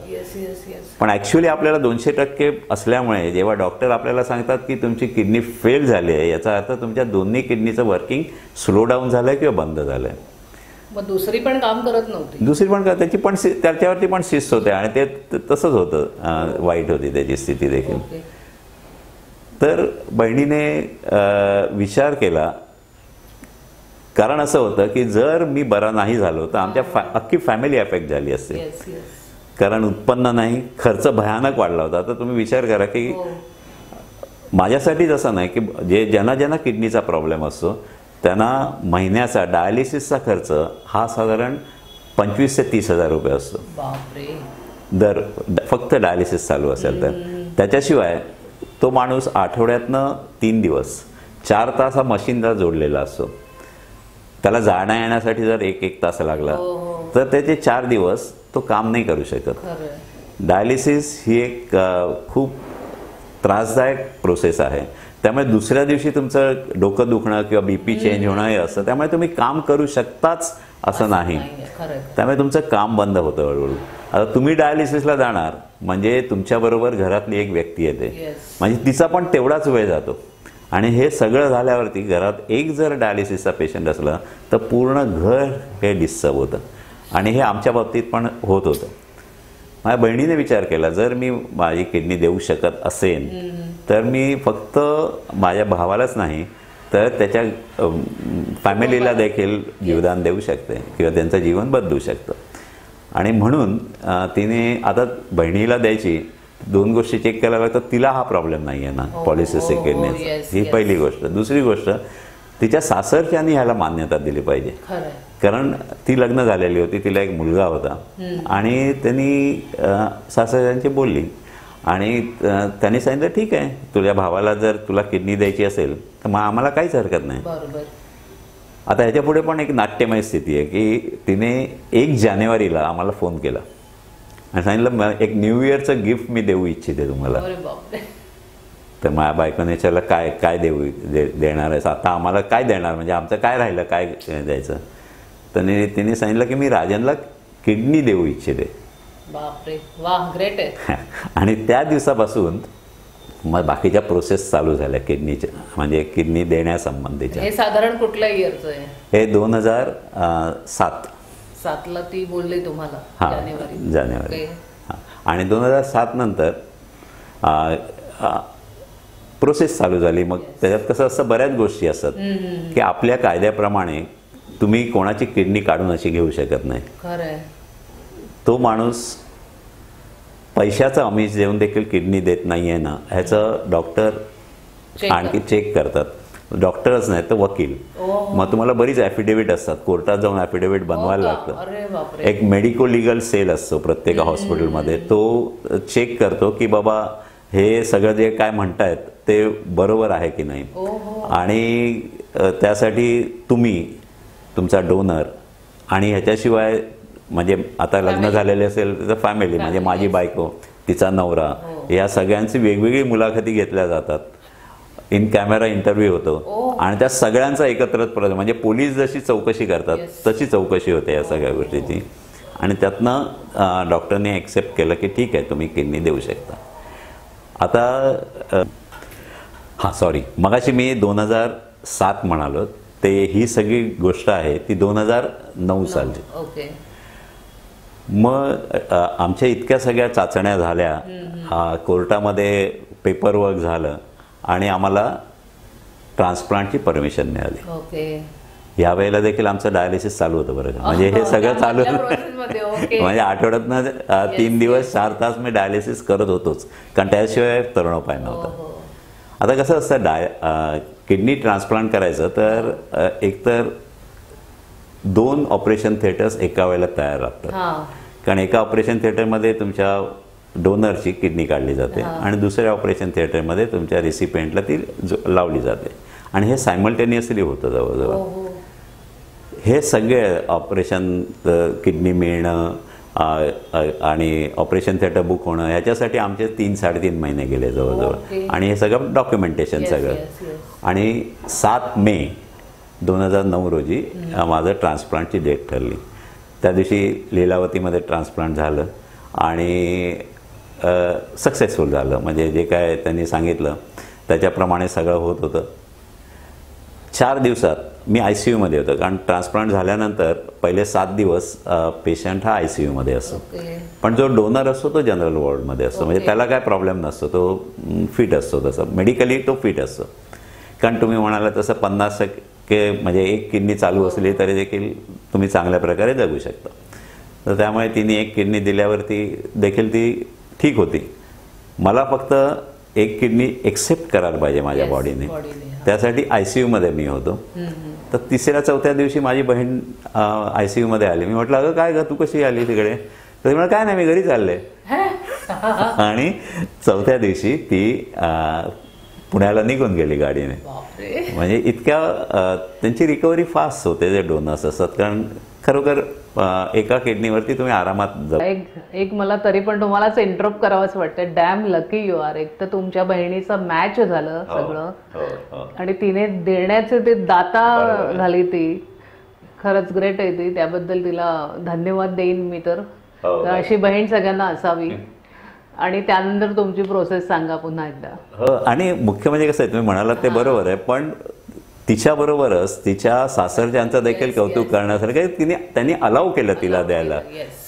पण ॲक्च्युली आपल्याला 200% असल्यामुळे जेव्हा डॉक्टर आपल्याला सांगतात की तुमची किडनी फेल झाली आहे, याचा अर्थ तुमच्या दोन्ही किडनीचं वर्किंग स्लो डाऊन झालं आहे किंवा बंद झालं आहे. मग दुसरी पण काम करत नव्हती? दुसरी पण त्याच्यावरती पण शिस्त होते आणि ते तसंच होतं, वाईट होती त्याची स्थिती देखील. तर बहिणीने विचार केला. कारण असं होतं की जर मी बरा नाही झालो तर आमच्या अख्खी फॅमिली अफेक्ट झाली असते. कारण उत्पन्न नाही, खर्च भयानक वाढला होता. तर तुम्ही विचार करा की माझ्यासाठीच असं नाही की ज्यांना किडनीचा प्रॉब्लेम असतो त्यांना महिन्याचा डायलिसिसचा खर्च हा साधारण 25,000 ते 30,000 रुपये असतो. दर फक्त डायलिसिस चालू असेल तर. त्याच्याशिवाय तो माणूस आठवड्यातनं 3 दिवस 4 तास हा मशीनला जोडलेला असतो. त्याला जाण्या येण्यासाठी जर 1 तास लागला तर त्याचे 4 दिवस तो काम नाही करू शकत. डायलिसिस ही एक खूप त्रासदायक प्रोसेस आहे. त्यामुळे दुसऱ्या दिवशी तुमचं डोकं दुखणं किंवा BP चेंज होणं हे असतं. त्यामुळे तुम्ही काम करू शकताच असं नाही. त्यामुळे तुमचं काम बंद होतं हळूहळू. आता तुम्ही डायलिसिसला जाणार म्हणजे तुमच्याबरोबर घरातली एक व्यक्ती येते, म्हणजे तिचा पण तेवढाच वेळ जातो. आणि हे सगळं झाल्यावरती घरात एक जर डायलिसिसचा पेशंट असला तर पूर्ण घर हे डिस्टर्ब होतं. आणि हे आमच्या बाबतीत पण होत होतं. माझ्या बहिणीने विचार केला, जर मी माझी किडनी देऊ शकत असेन तर मी फक्त माझ्या भावालाच नाही तर त्याच्या फॅमिलीला देखील जीवदान देऊ शकते किंवा त्यांचं जीवन बदलू शकतं. आणि म्हणून तिने आता बहिणीला द्यायची, 2 गोष्टी चेक करायला लागतात. तिला हा प्रॉब्लेम नाही आहे ना पॉलिसिस्टिक किडनीचा, ही पहिली गोष्ट. दुसरी गोष्ट, तिच्या सासरच्यानी ह्याला मान्यता दिली पाहिजे, कारण ती लग्न झालेली होती, तिला एक मुलगा होता आणि त्यांनी सासरच्यांची बोलली आणि त्यांनी सांगितलं ठीक आहे, तुझ्या भावाला जर तुला किडनी द्यायची असेल तर मग आम्हाला काहीच हरकत नाही. आता ह्याच्या पुढे पण एक नाट्यमय स्थिती आहे की तिने 1 जानेवारीला आम्हाला फोन केला आणि सांगितलं एक न्यू इयरचं गिफ्ट मी देऊ इच्छिते तुम्हाला. तर माझ्या बायकोने विचारलं काय काय देणार आहेस आता, आम्हाला काय देणार, म्हणजे आमचं काय राहिलं, काय द्यायचं. तर तिने सांगितलं की मी राजनला किडनी देऊ इच्छिते. बापरे, वाह, ग्रेट आहे. आणि त्या दिवसापासून मग बाकीच्या प्रोसेस चालू झाल्या किडनीच्या, म्हणजे किडनी देण्यासंबंधीच्या. हे साधारण कुठल्या इयरचं आहे? हे 2007ला ती बोलली तुम्हाला? जानेवारी. आणि 2007 नंतर प्रोसेस चालू झाली. मग त्याच्यात कसं असतं, बऱ्याच गोष्टी असतात की आपल्या कायद्याप्रमाणे तुम्ही कोणाची किडनी काढून अशी घेऊ शकत नाही. खरंय. तो माणूस पैशाचा आमिष देऊन देखील किडनी देत नाही आहे ना, ह्याचं डॉक्टर आणखी चेक करतात. डॉक्टरच नाही तर वकील. मग तुम्हाला बरीच ॲफिडेव्हिट असतात, कोर्टात जाऊन ॲफिडेव्हिट बनवायला लागतं. एक मेडिको लिगल सेल असतो प्रत्येक हॉस्पिटलमध्ये, तो चेक करतो की बाबा हे सगळं जे काय म्हणतायत ते बरोबर आहे की नाही. आणि त्यासाठी तुम्ही तुमचा डोनर आणि ह्याच्याशिवाय म्हणजे आता लग्न झालेले असेल तर फॅमिली, म्हणजे माझी बायको, तिचा नवरा, या सगळ्यांची वेगवेगळी मुलाखती घेतल्या जातात. इन कॅमेरा इंटरव्ह्यू होतो आणि त्या सगळ्यांचा एकत्र, म्हणजे पोलीस जशी चौकशी करतात तशी चौकशी होते या सगळ्या गोष्टीची. आणि त्यातनं डॉक्टरने ॲक्सेप्ट केलं की ठीक आहे, तुम्ही किडनी देऊ शकता. आता सॉरी, मगाशी मी 2007 म्हणालो, ते ही सगळी गोष्ट आहे ती 2009 सालची. मग आमच्या इतक्या सगळ्या चाचण्या झाल्या, कोर्टामध्ये पेपरवर्क झालं आणि आम्हाला ट्रान्सप्लांटची परमिशन मिळाली. यावेळेला देखील आमचं डायलिसिस चालू होतं बरं का, म्हणजे हे सगळं चालू म्हणजे आठवड्यातनं 3 दिवस 4 तास मी डायलिसिस करत होतोच, कारण त्याशिवाय तरुणोपाय नव्हता. आता कसं असतं, किडनी ट्रान्सप्लांट करायचं तर एकतर 2 ऑपरेशन थिएटर्स एका वेळेला तयार लागतात, कारण एका ऑपरेशन थिएटरमध्ये तुमच्या डोनरची किडनी काढली जाते आणि दुसऱ्या ऑपरेशन थिएटरमध्ये तुमच्या रेसिपियंटला ती लावली जाते. आणि हे सायमल्टेनियसली होतं जवळजवळ. हे सगळे ऑपरेशन, किडनी मिळणं आणि ऑपरेशन थिएटर बुक होणं, ह्याच्यासाठी आमचे 3-3.5 महिने गेले जवळजवळ. आणि हे सगळं डॉक्युमेंटेशन सगळं. आणि 7 मे 2009 रोजी माझं ट्रान्सप्लांटची डेट ठरली. त्या दिवशी लीलावतीमध्ये ट्रान्सप्लांट झालं आणि सक्सेसफुल झालं. म्हणजे जे काय त्यांनी सांगितलं त्याच्याप्रमाणे सगळं होत होतं. 4 दिवसात मी ICU मध्ये होतो, कारण ट्रान्सप्लांट झाल्यानंतर पहिले 7 दिवस पेशंट हा ICU मध्ये असतो. पण जो डोनर असतो तो जनरल वॉर्डमध्ये असतो, म्हणजे त्याला काय प्रॉब्लेम नसतो, तो फिट असतो, तसं मेडिकली तो फिट असतो. कारण तुम्ही म्हणाला तसं 50% म्हणजे एक किडनी चालू असली तरी देखील तुम्ही चांगल्या प्रकारे जगू शकता. तर त्यामुळे तिने एक किडनी दिल्यावरती देखील ती ठीक होती. मला फक्त एक किडनी एक्सेप्ट करायला पाहिजे माझ्या बॉडीने, त्यासाठी ICU मध्ये मी होतो. तर 3-4 दिवशी माझी बहीण ICU मध्ये आली. मी म्हटलं अगं काय ग, तू कशी आली तिकडे? तर ती म्हणाली काय नाही, मी घरी चालले. आणि 4थ्या दिवशी ती पुण्याला निघून गेली गाडीने. म्हणजे इतक्या त्यांची रिकव्हरी फास्ट होते जे डोनर्स असतात, कारण खरोखर एका किडनीवरती तुम्ही आरामात जाऊ. एक मला तरी पण तुम्हालाच इंटरप्ट करावंच वाटतं. Damn lucky you are. एक तर तुमच्या बहिणीचं मॅच झालं सगळं आणि तिने देण्याचे ते दाता झाली, ती खरंच ग्रेट आहे ती. त्याबद्दल तिला धन्यवाद देईन मी. तर अशी बहीण सगळ्यांना असावी. आणि त्यानंतर तुमची प्रोसेस सांगा पुन्हा एकदा. आणि मुख्य म्हणजे कसं आहे, तुम्ही म्हणालात ते बरोबर आहे, पण तिच्याबरोबरच तिच्या सासरच्यांचं देखील कौतुक करण्यासारखं त्यांनी अलाव केलं तिला द्यायला.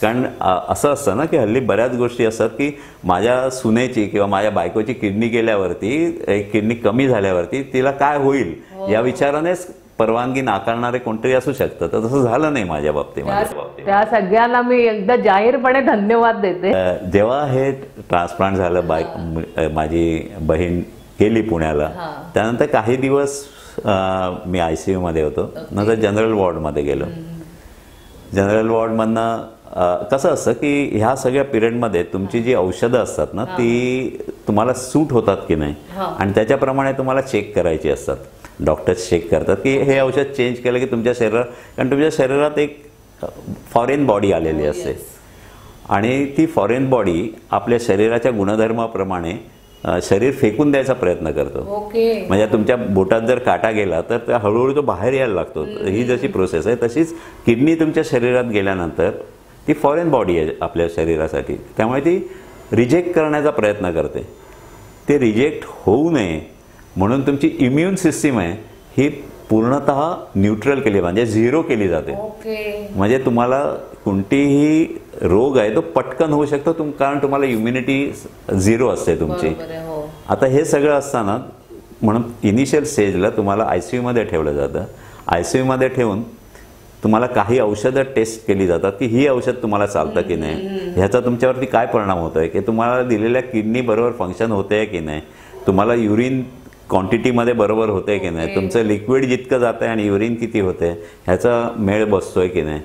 कारण असं असतं ना की हल्ली बऱ्याच गोष्टी असतात की माझ्या सुनेची किंवा माझ्या बायकोची किडनी गेल्यावरती, एक किडनी कमी झाल्यावरती तिला काय होईल या विचारानेच परवानगी नाकारणारे कोणतरी असू शकतं, तर तसं झालं नाही माझ्या बाबतीमध्ये. त्या सगळ्यांना मी एकदा जाहीरपणे धन्यवाद देते. जेव्हा हे ट्रान्सप्लांट झालं, माझी बहीण गेली पुण्याला, त्यानंतर काही दिवस मी ICU मध्ये होतो. नंतर जनरल वॉर्डमध्ये गेलो. जनरल वॉर्डमधनं कसं असतं की ह्या सगळ्या पिरियडमध्ये तुमची जी औषधं असतात ना, ती तुम्हाला सूट होतात की नाही, आणि त्याच्याप्रमाणे तुम्हाला चेक करायची असतात. डॉक्टर्स चेक करतात की हे औषध चेंज केलं की तुमच्या शरीरात, कारण तुमच्या शरीरात एक फॉरेन बॉडी आलेली असते, आणि ती फॉरेन बॉडी आपल्या शरीराच्या गुणधर्माप्रमाणे शरीर फेकून द्यायचा प्रयत्न करतो. म्हणजे तुमच्या बोटात जर काटा गेला तर हळूहळू तो बाहेर यायला लागतो. ही जशी प्रोसेस आहे, तशीच किडनी तुमच्या शरीरात गेल्यानंतर ती फॉरेन बॉडी आहे आपल्या शरीरासाठी, त्यामुळे ती रिजेक्ट करण्याचा प्रयत्न करते. ते रिजेक्ट होऊ नये म्हणून तुमची इम्युन सिस्टीम आहे ही पूर्णतः न्यूट्रल केली, म्हणजे झिरो केली जाते. म्हणजे तुम्हाला कोणतीही रोग आहे तो पटकन होऊ शकतो, कारण तुम्हाला इम्युनिटी झिरो असते तुमची. आता हे सगळं असताना म्हणून इनिशियल स्टेजला तुम्हाला ICU मध्ये ठेवलं जातं. ICU मध्ये ठेवून तुम्हाला काही औषधं टेस्ट केली जातात की ही औषध तुम्हाला चालतं की नाही, ह्याचा तुमच्यावरती काय परिणाम होतो आहे, की तुम्हाला दिलेल्या किडनी बरोबर फंक्शन होते की नाही, तुम्हाला युरिन क्वांटिटीमध्ये बरोबर होते की नाही, तुमचं लिक्विड जितकं जातं आहे आणि युरिन किती होते ह्याचा मेळ बसतोय की नाही,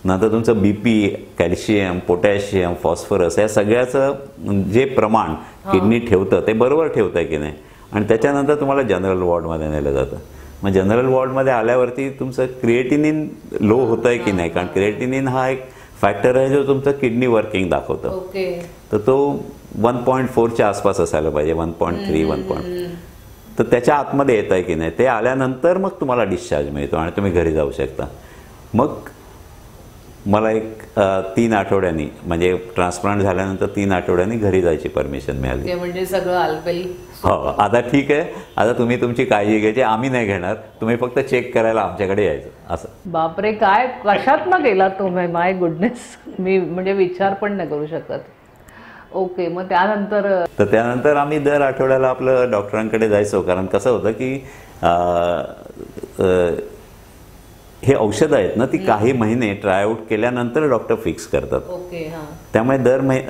नंतर तुमचं BP, कॅल्शियम, पोटॅशियम, फॉस्फरस या सगळ्याचं जे प्रमाण किडनी ठेवतं ते बरोबर ठेवतं की नाही, आणि त्याच्यानंतर तुम्हाला जनरल वॉर्डमध्ये नेलं जातं. मग जनरल वॉर्डमध्ये आल्यावरती तुमचं क्रिएटिनिन लो होतं आहे की नाही, कारण क्रिएटिनिन हा एक फॅक्टर आहे जो तुमचं किडनी वर्किंग दाखवतं. तर तो 1.4च्या आसपास असायला पाहिजे, 1.3, 1. तर त्याच्या आतमध्ये येत आहे की नाही, ते आल्यानंतर मग तुम्हाला डिस्चार्ज मिळतो आणि तुम्ही घरी जाऊ शकता. मग मला एक 3 आठवड्यांनी, म्हणजे ट्रान्सप्लांट झाल्यानंतर 3 आठवड्यांनी घरी जायची परमिशन मिळाली. म्हणजे सगळं आलबेल. हो, आता ठीक आहे, आता तुम्ही तुमची काळजी घ्यायची, आम्ही नाही घेणार, तुम्ही फक्त चेक करायला आमच्याकडे यायचं असं. बापरे, काय कशातनं गेला तुम्ही, माय गुडनेस, मी म्हणजे विचार पण नाही करू शकत. ओके, मग त्यानंतर आम्ही दर आठवड्याला आपलं डॉक्टरांकडे जायचो, कारण कसं होतं की हे औषधं आहेत ना, ती काही महिने ट्रायआउट केल्यानंतर डॉक्टर फिक्स करतात. त्यामुळे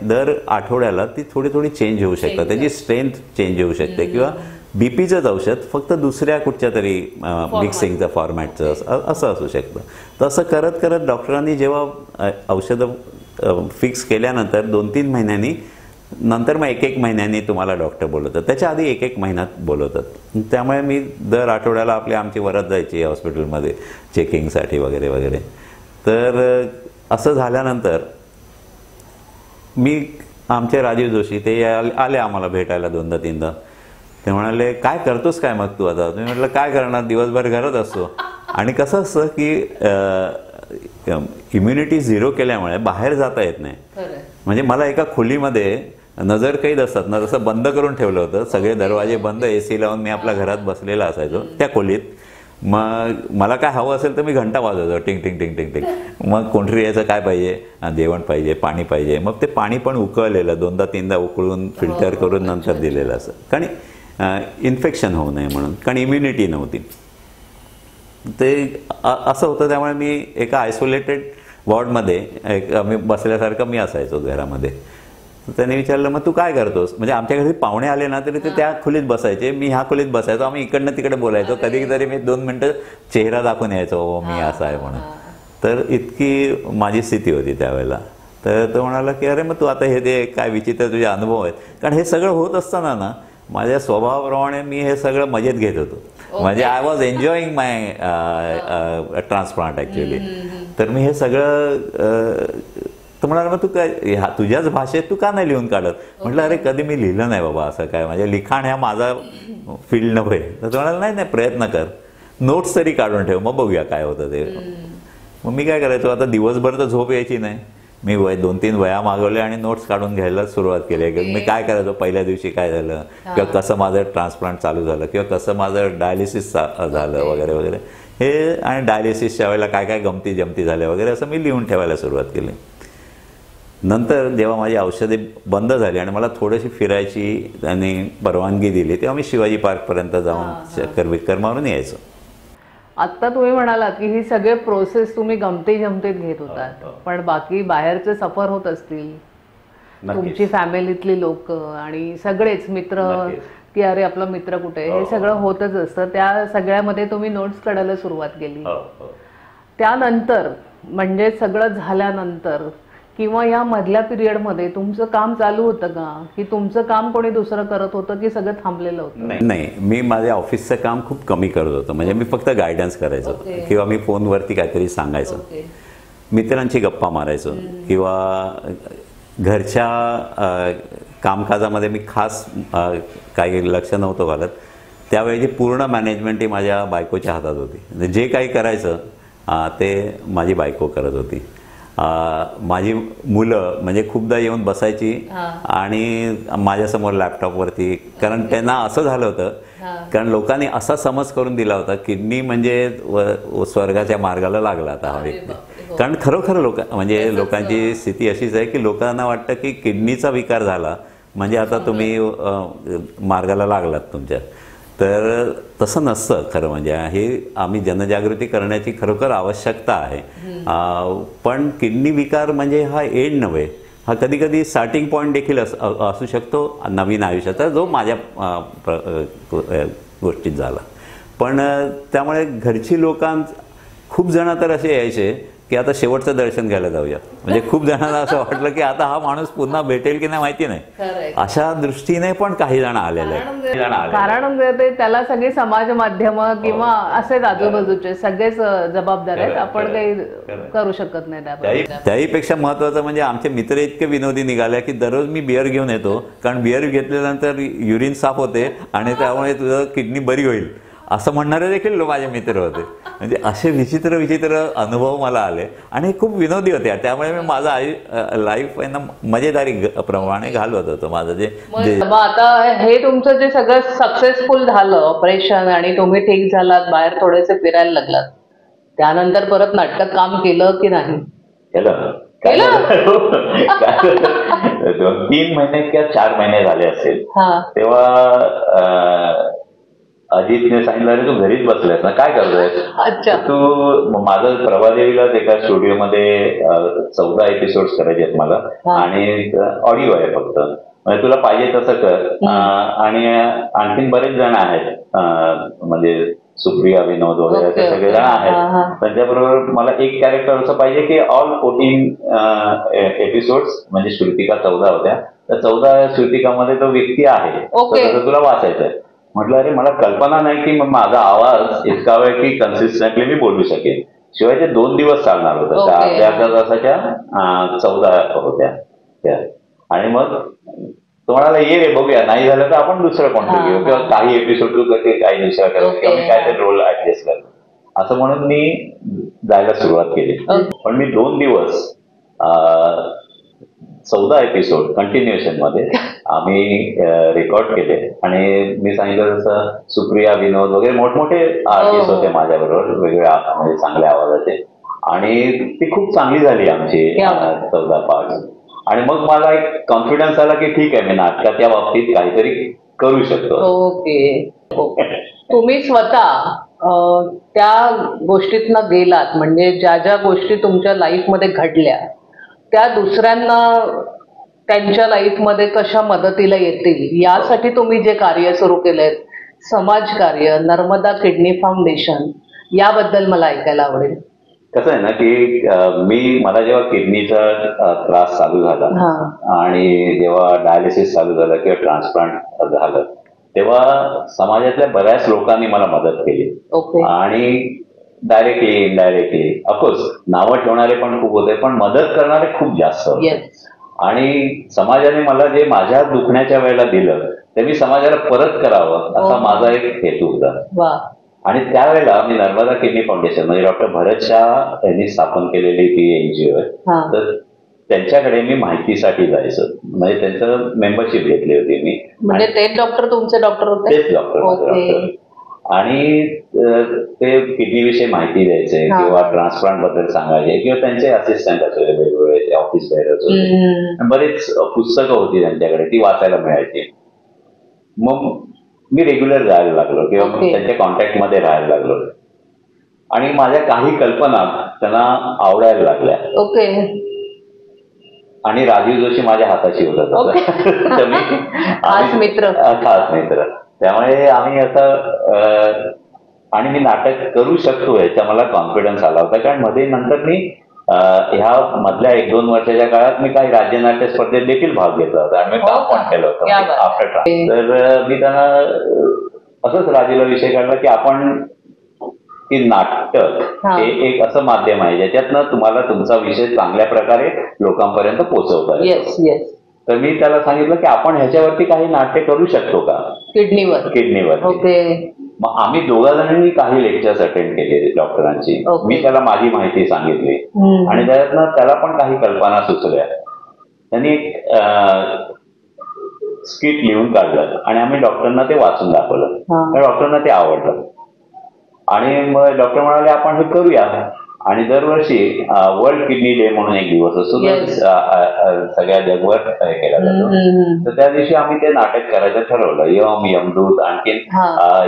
दर आठवड्याला ती थोडी चेंज होऊ शकतात, त्याची स्ट्रेंथ चेंज होऊ शकते, किंवा BPचंच औषध फक्त दुसऱ्या कुठच्या तरी मिक्सिंगचं फॉर्मॅटचं असं असू शकतं. तसं करत करत डॉक्टरांनी जेव्हा औषधं फिक्स केल्यानंतर 2-3 महिन्यांनी, नंतर मग 1-1 महिन्यांनी तुम्हाला डॉक्टर बोलवतात, त्याच्या आधी 1-1 महिन्यात बोलवतात. त्यामुळे मी दर आठवड्याला आमची वरद जायची हॉस्पिटलमध्ये चेकिंगसाठी वगैरे वगैरे. तर असं झाल्यानंतर आमचे राजीव जोशी ते आले आम्हाला भेटायला 2दा-3दा. ते म्हणाले, काय करतोस काय मग तू आता? मी म्हटलं काय करणार, दिवसभर घरात असतो. आणि कसं असतं की इम्युनिटी झिरो केल्यामुळे बाहेर जाता येत नाही. म्हणजे मला एका खोलीमध्ये नजर कैद असतात ना, तसं बंद करून ठेवलं होतं, सगळे दरवाजे बंद, AC लावून मी आपल्या घरात बसलेला असायचो त्या खोलीत. मग मला काय हवं असेल तर मी घंटा वाजवतो, टिंग टिंग टिंग टिंग टिंग. मग कोणतरी याचं काय पाहिजे, जेवण पाहिजे, पाणी पाहिजे. मग ते पाणी पण उकळलेलं 2दा-3दा उकळून फिल्टर करून नंतर दिलेलं असं, कारण इन्फेक्शन होऊ नये म्हणून, कारण इम्युनिटी नव्हती. ते असं होतं. त्यामुळे मी एका आयसोलेटेड वॉर्डमध्ये मी बसल्यासारखं मी असायचो घरामध्ये. त्याने विचारलं, मग तू काय करतोस? म्हणजे आमच्या घरी पाहुणे आले ना तरी ते त्या खोलीत बसायचे, मी ह्या खोलीत बसायचो, आम्ही इकडनं तिकडे बोलायचो. कधी तरी मी 2 मिनटं चेहरा दाखवून यायचो, मी असा आहे म्हणून. तर इतकी माझी स्थिती होती त्यावेळेला. तर तो म्हणाला की अरे मग तू आता हे दे, काय विचित्र तुझे अनुभव आहेत. कारण हे सगळं होत असताना ना, माझ्या स्वभावाप्रमाणे मी हे सगळं मजेत घेत होतो. म्हणजे I was enjoying my transplant actually. तर मी हे सगळं तो म्हणाला, मग तू काय तुझ्याच भाषेत तू का नाही लिहून काढत? म्हटलं अरे कधी मी लिहिलं नाही बाबा असं काय, म्हणजे लिखाण ह्या माझा फील्ड नव्हे. तर तो म्हणाला नाही प्रयत्न कर, नोट्स तरी काढून ठेव, मग बघूया काय होतं ते. मग मी काय करायचो, आता दिवसभर तर झोप यायची नाही, मी 2-3 वह्या मागवल्या आणि नोट्स काढून घ्यायला सुरुवात केली. मी काय करायचो, पहिल्या दिवशी काय झालं, किंवा कसं माझं ट्रान्सप्लांट चालू झालं, किंवा कसं माझं डायलिसिस झालं वगैरे वगैरे, हे आणि डायलिसिसच्या वेळेला काय काय गमती जमती झाल्या वगैरे, असं मी लिहून ठेवायला सुरुवात केली. नंतर जेव्हा माझी औषधे बंद झाली आणि मला थोडीशी फिरायची आणि परवानगी दिली, तेव्हा मी शिवाजी पार्कपर्यंत जाऊन चक्कर बिक्कर मारून यायचो. आता तुम्ही म्हणालात की ही सगळे प्रोसेस तुम्ही गमती जमतीत घेत होतात, पण बाकी बाहेरचे सफर होत असतील, तुमची फॅमिलीतली लोक आणि सगळेच मित्र, की अरे आपला मित्र कुठे, हे सगळं होतच असतं. त्या सगळ्यामध्ये तुम्ही नोट्स काढायला सुरुवात केली. त्यानंतर म्हणजे सगळं झाल्यानंतर किंवा या मधल्या पिरियडमध्ये तुमचं काम चालू होतं का, की तुमचं काम कोणी दुसरं करत होतं, की सगळं थांबलेलं होतं? नाही, मी माझ्या ऑफिसचं काम खूप कमी करत होतो. म्हणजे मी फक्त गायडन्स करायचो किंवा मी फोनवरती काहीतरी सांगायचो, मित्रांची गप्पा मारायचो किंवा घरच्या कामकाजामध्ये मी खास काही लक्ष नव्हतं घालत. त्यावेळी पूर्ण मॅनेजमेंट ही माझ्या बायकोच्या हातात होती. जे काही करायचं ते माझी बायको करत होती. माझी मुलं म्हणजे खूपदा येऊन बसायची आणि माझ्यासमोर लॅपटॉपवरती, कारण त्यांना असं झालं होतं, कारण लोकांनी असा समज करून दिला होता किडनी म्हणजे स्वर्गाच्या मार्गाला लागला आता हा व्यक्ती. कारण खरोखर म्हणजे लोकांची स्थिती अशीच आहे की लोकांना वाटतं की किडनीचा विकार झाला म्हणजे आता तुम्ही मार्गाला लागलात तुमच्या. तर तसं नसतं खरं. म्हणजे हे आम्ही जनजागृती करण्याची खरोखर आवश्यकता आहे. पण किडनी विकार म्हणजे हा एंड नव्हे, हा कधी कधी स्टार्टिंग पॉईंट देखील असू शकतो नवीन आयुष्याचा, जो माझ्या गोष्टीत झाला. पण त्यामुळे घरची खूप जण तर असे यायचे की आता शेवटचं दर्शन घ्यायला जाऊया. म्हणजे खूप जणांना असं वाटलं की आता हा माणूस पुन्हा भेटेल की नाही माहिती नाही, अशा दृष्टीने पण काही जण आलेले आहेत. कारण त्याला सगळी समाज माध्यम किंवा असेच आजूबाजूचे सगळेच जबाबदार आहेत, आपण काही करू शकत नाही. त्याहीपेक्षा महत्वाचं म्हणजे आमचे मित्र इतके विनोदी निघाले की दररोज मी बिअर घेऊन येतो, कारण बिअर घेतल्यानंतर युरिन साफ होते आणि त्यामुळे तुझं किडनी बरी होईल असं म्हणणारे देखील माझे मित्र होते. म्हणजे असे विचित्र विचित्र अनुभव मला आले आणि खूप विनोदी होते. त्यामुळे मी माझा लाईफ मजेदारी प्रमाणे घालवत होतो माझं जे. आता हे तुमचं जे सगळं सक्सेसफुल झालं ऑपरेशन आणि तुम्ही ठीक झालात, बाहेर थोडेसे फिरायला लागलात, त्यानंतर परत नाटकात काम केलं की नाही? केलं. 3 महिने किंवा 4 महिने झाले असेल तेव्हा अजितने सांगितलं तू घरीच बसलायस ना, काय करतोय तू. माझं प्रभादेवीलाच एका स्टुडिओमध्ये 14 एपिसोड्स करायचे आहेत मला आणि ऑडिओ आहे फक्त, म्हणजे तुला पाहिजे तसं कर. आणि आणखीन बरेच जण आहेत, म्हणजे सुप्रिया, विनोद वगैरे असे सगळे जण आहेत. त्यांच्याबरोबर मला एक कॅरेक्टर असं पाहिजे की ऑल 14 एपिसोड्स, म्हणजे श्रुतिका 14 होत्या, तर 14 श्रुतिकामध्ये तो व्यक्ती आहे, तसं तुला वाचायचं आहे. म्हटलं अरे मला कल्पना नाही की माझा आवाज इतका वेळ की कन्सिस्टंटली मी बोलू शकेन. शिवाय ते 2 दिवस चालणार होतं, त्या अर्ध्या तासाच्या 14 होत्या त्या. आणि मग तो म्हणाला ये रे बघूया, नाही झालं तर आपण दुसरं कोणतं घेऊ किंवा काही एपिसोड तू करते, काही दुसरा करतो किंवा मी काय ते रोल ऍडजस्ट करतो, असं म्हणून मी जायला सुरुवात केली. पण मी 2 दिवस 14 एपिसोड कंटिन्युएशन मध्ये आम्ही रेकॉर्ड केले. आणि मी सांगितलं जसं सुप्रिया, विनोद वगैरे मोठमोठे आर्टिस्ट होते माझ्याबरोबर, वेगवेगळ्या म्हणजे चांगल्या आवाजाचे, आणि ती खूप चांगली झाली आमची 14 पार्ट. आणि मग मला एक कॉन्फिडन्स आला की ठीक आहे, मी नाटकात या बाबतीत काहीतरी करू शकतो. ओके. तुम्ही स्वतः त्या गोष्टीतनं गेलात, म्हणजे ज्या ज्या गोष्टी तुमच्या लाईफमध्ये घडल्या त्या दुसऱ्यांना त्यांच्या लाईफमध्ये कशा मदतीला येतील यासाठी तुम्ही जे कार्य सुरू केलंय, समाजकार्य, नर्मदा किडनी फाउंडेशन, याबद्दल मला ऐकायला आवडेल. कसं आहे ना की मला जेव्हा किडनीचा त्रास चालू झाला आणि जेव्हा डायलिसिस चालू झालं किंवा ट्रान्सप्लांट झालं, तेव्हा समाजातल्या बऱ्याच लोकांनी मला मदत केली. आणि डायरेक्टली, इनडायरेक्टली, ऑफकोर्स नावं ठेवणारे पण खूप होते, पण मदत करणारे खूप जास्त होते. आणि समाजाने मला जे माझ्या दुखण्याच्या वेळेला दिलं ते मी समाजाला परत करावं असा माझा एक हेतू होता. आणि त्यावेळेला मी नर्मदा किडनी फाउंडेशन, म्हणजे डॉक्टर भरत शाह यांनी स्थापन केलेली ती एनजीओ आहे, तर त्यांच्याकडे मी माहितीसाठी जायचं, म्हणजे त्यांचं मेंबरशिप घेतली होती मी. म्हणजे तेच डॉक्टर तुमचे डॉक्टर होते? तेच डॉक्टर. आणि ते किडनीविषयी माहिती द्यायचे किंवा ट्रान्सप्लांट बद्दल सांगायचे किंवा त्यांचे असिस्टंट असले वेगवेगळे ऑफिस बेअरर्स होते, बरेच पुस्तकं होती त्यांच्याकडे, ती वाचायला मिळायची. मग मी रेग्युलर जायला लागलो किंवा त्यांच्या कॉन्टॅक्टमध्ये राहायला लागलो. आणि माझ्या काही कल्पना त्यांना आवडायला लागल्या. ओके. आणि राजीव जोशी माझ्या हाताशी होता. खास मित्र. खास मित्र. त्यामुळे आम्ही असं आणि मी नाटक करू शकतो याचा मला कॉन्फिडन्स आला होता. कारण मध्ये नंतर मी ह्या मधल्या 1-2 वर्षाच्या काळात मी काही राज्य नाट्य स्पर्धेत देखील भाग घेतला होता आणि मी काम पण केलं होतं आफ्टर ट्रान्स. तर मी त्यांना असंच राजीला विषय काढला की आपण की नाटक हे एक असं माध्यम आहे ज्याच्यातनं तुम्हाला तुमचा विषय चांगल्या प्रकारे लोकांपर्यंत पोहोचवता येतो. तर मी त्याला सांगितलं की आपण ह्याच्यावरती काही नाट्य करू शकतो का, किडनीवर. मग आम्ही दोघा जणांनी काही लेक्चर्स अटेंड केले डॉक्टरांची. मी त्याला माझी माहिती सांगितली आणि त्याच्यातनं त्याला पण काही कल्पना सुचल्या. त्यांनी एक स्किट लिहून काढलं आणि आम्ही डॉक्टरांना ते वाचून दाखवलं. डॉक्टरांना ते आवडलं आणि मग डॉक्टर म्हणाले आपण हे करूया. आणि दरवर्षी वर्ल्ड किडनी डे म्हणून एक दिवस असतो, सगळ्या जगभर केला जातो. तर त्या दिवशी आम्ही ते नाटक करायचं ठरवलं. यम यमदूत. आणखीन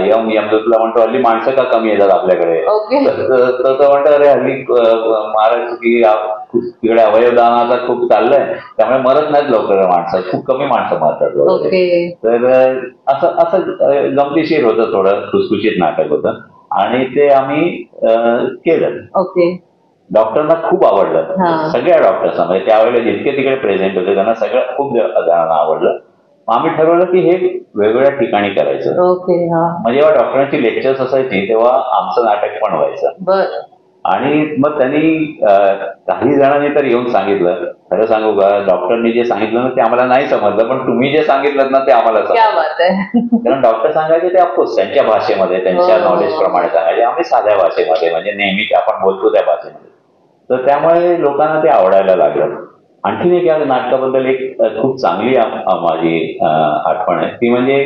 यम यमदूतला म्हणतो हल्ली माणसं का कमी येतात आपल्याकडे. तर तो म्हणतो अरे हल्ली महाराज की तिकडे अवयवदानाचा खूप चाललंय त्यामुळे मरत नाहीत लवकर माणसं, खूप कमी माणसं मरतात. तर असं गमतीशीर होतं, थोडं खुसखुशीत नाटक होतं आणि ते आम्ही केलं. डॉक्टरांना खूप आवडलं. सगळ्या डॉक्टर्सना म्हणजे त्यावेळेला जितके तिकडे प्रेझेंट होते त्यांना सगळं खूप जणांना आवडलं. आम्ही ठरवलं की हे वेगवेगळ्या ठिकाणी करायचं. म्हणजे जेव्हा डॉक्टरांची लेक्चर्स असायची तेव्हा आमचं नाटक पण व्हायचं. आणि मग त्यांनी काही जणांनी तर येऊन सांगितलं, खरं सांगू का डॉक्टरनी जे सांगितलं ना ते आम्हाला नाही समजलं, पण तुम्ही जे सांगितलं ना ते आम्हाला समजलं. कारण डॉक्टर सांगायचे ते ऑफकोर्स त्यांच्या भाषेमध्ये त्यांच्या नॉलेज प्रमाणे सांगायचे, आम्ही साध्या भाषेमध्ये म्हणजे नेहमी आपण बोलतो त्या भाषेमध्ये. तर त्यामुळे लोकांना ते आवडायला लागलं. आणखीन एक या नाटकाबद्दल एक खूप चांगली माझी आठवण आहे ती म्हणजे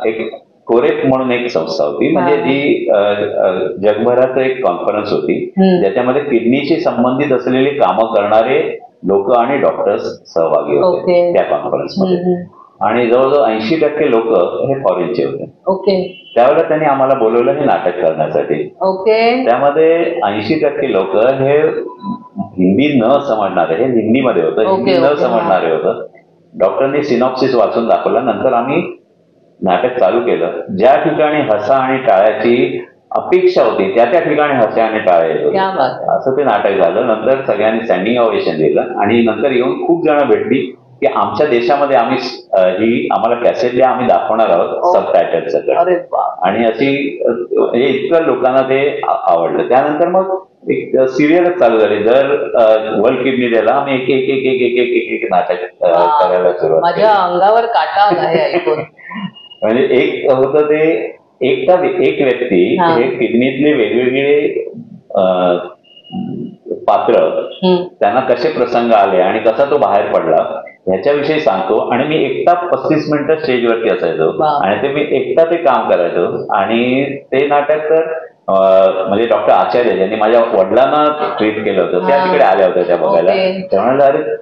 एक कोरेक म्हणून एक संस्था होती, म्हणजे जी जगभरात एक कॉन्फरन्स होती ज्याच्यामध्ये किडनीशी संबंधित असलेली कामं करणारे लोक आणि डॉक्टर्स सहभागी होते त्या कॉन्फरन्समध्ये. आणि जवळजवळ 80% लोक हे फॉरेनचे होते. त्यावेळेला त्यांनी आम्हाला बोलवलं हे नाटक करण्यासाठी. त्यामध्ये 80% लोक हे हिंदी न समजणारे, हे हिंदीमध्ये होतं, हिंदी न समजणारे होतं. डॉक्टरनी सिनॉप्सिस वाचून दाखवलं. नंतर आम्ही नाटक चालू केलं. ज्या ठिकाणी हसा आणि टाळ्याची अपेक्षा होती त्या ठिकाणी हसा आणि टाळ्या येत होते. असं ते नाटक झालं. नंतर सगळ्यांनी स्टँडिंग ओवेशन दिलं आणि नंतर येऊन खूप जण भेटली की आमच्या देशामध्ये आम्ही ही आम्हाला कॅसेट द्या, आम्ही दाखवणार आहोत सबटायटल सगळं. आणि अशी इतकं लोकांना ते आवडलं. त्यानंतर मग एक सिरियलच चालू झाली. दर वर्ल्ड किडनी डेला आम्ही एक एक एक एक एक एक नाटक करायला सुरुवात. माझ्या अंगावर काटा आला हे ऐकून. म्हणजे एक होतं ते एक व्यक्ती हे किडनीतले वेगवेगळे पात्र त्यांना कसे प्रसंग आले आणि कसा तो बाहेर पडला ह्याच्याविषयी सांगतो. आणि मी एकटा 35 मिनिटं स्टेजवरती असायचो आणि ते मी एकटा ते काम करायचो. आणि ते नाटक तर म्हणजे डॉक्टर आचार्य ज्यांनी माझ्या वडिलांना ट्रीट केलं होतं त्या तिकडे आल्या होत्या त्या बघायला. त्या म्हणाल्या अरे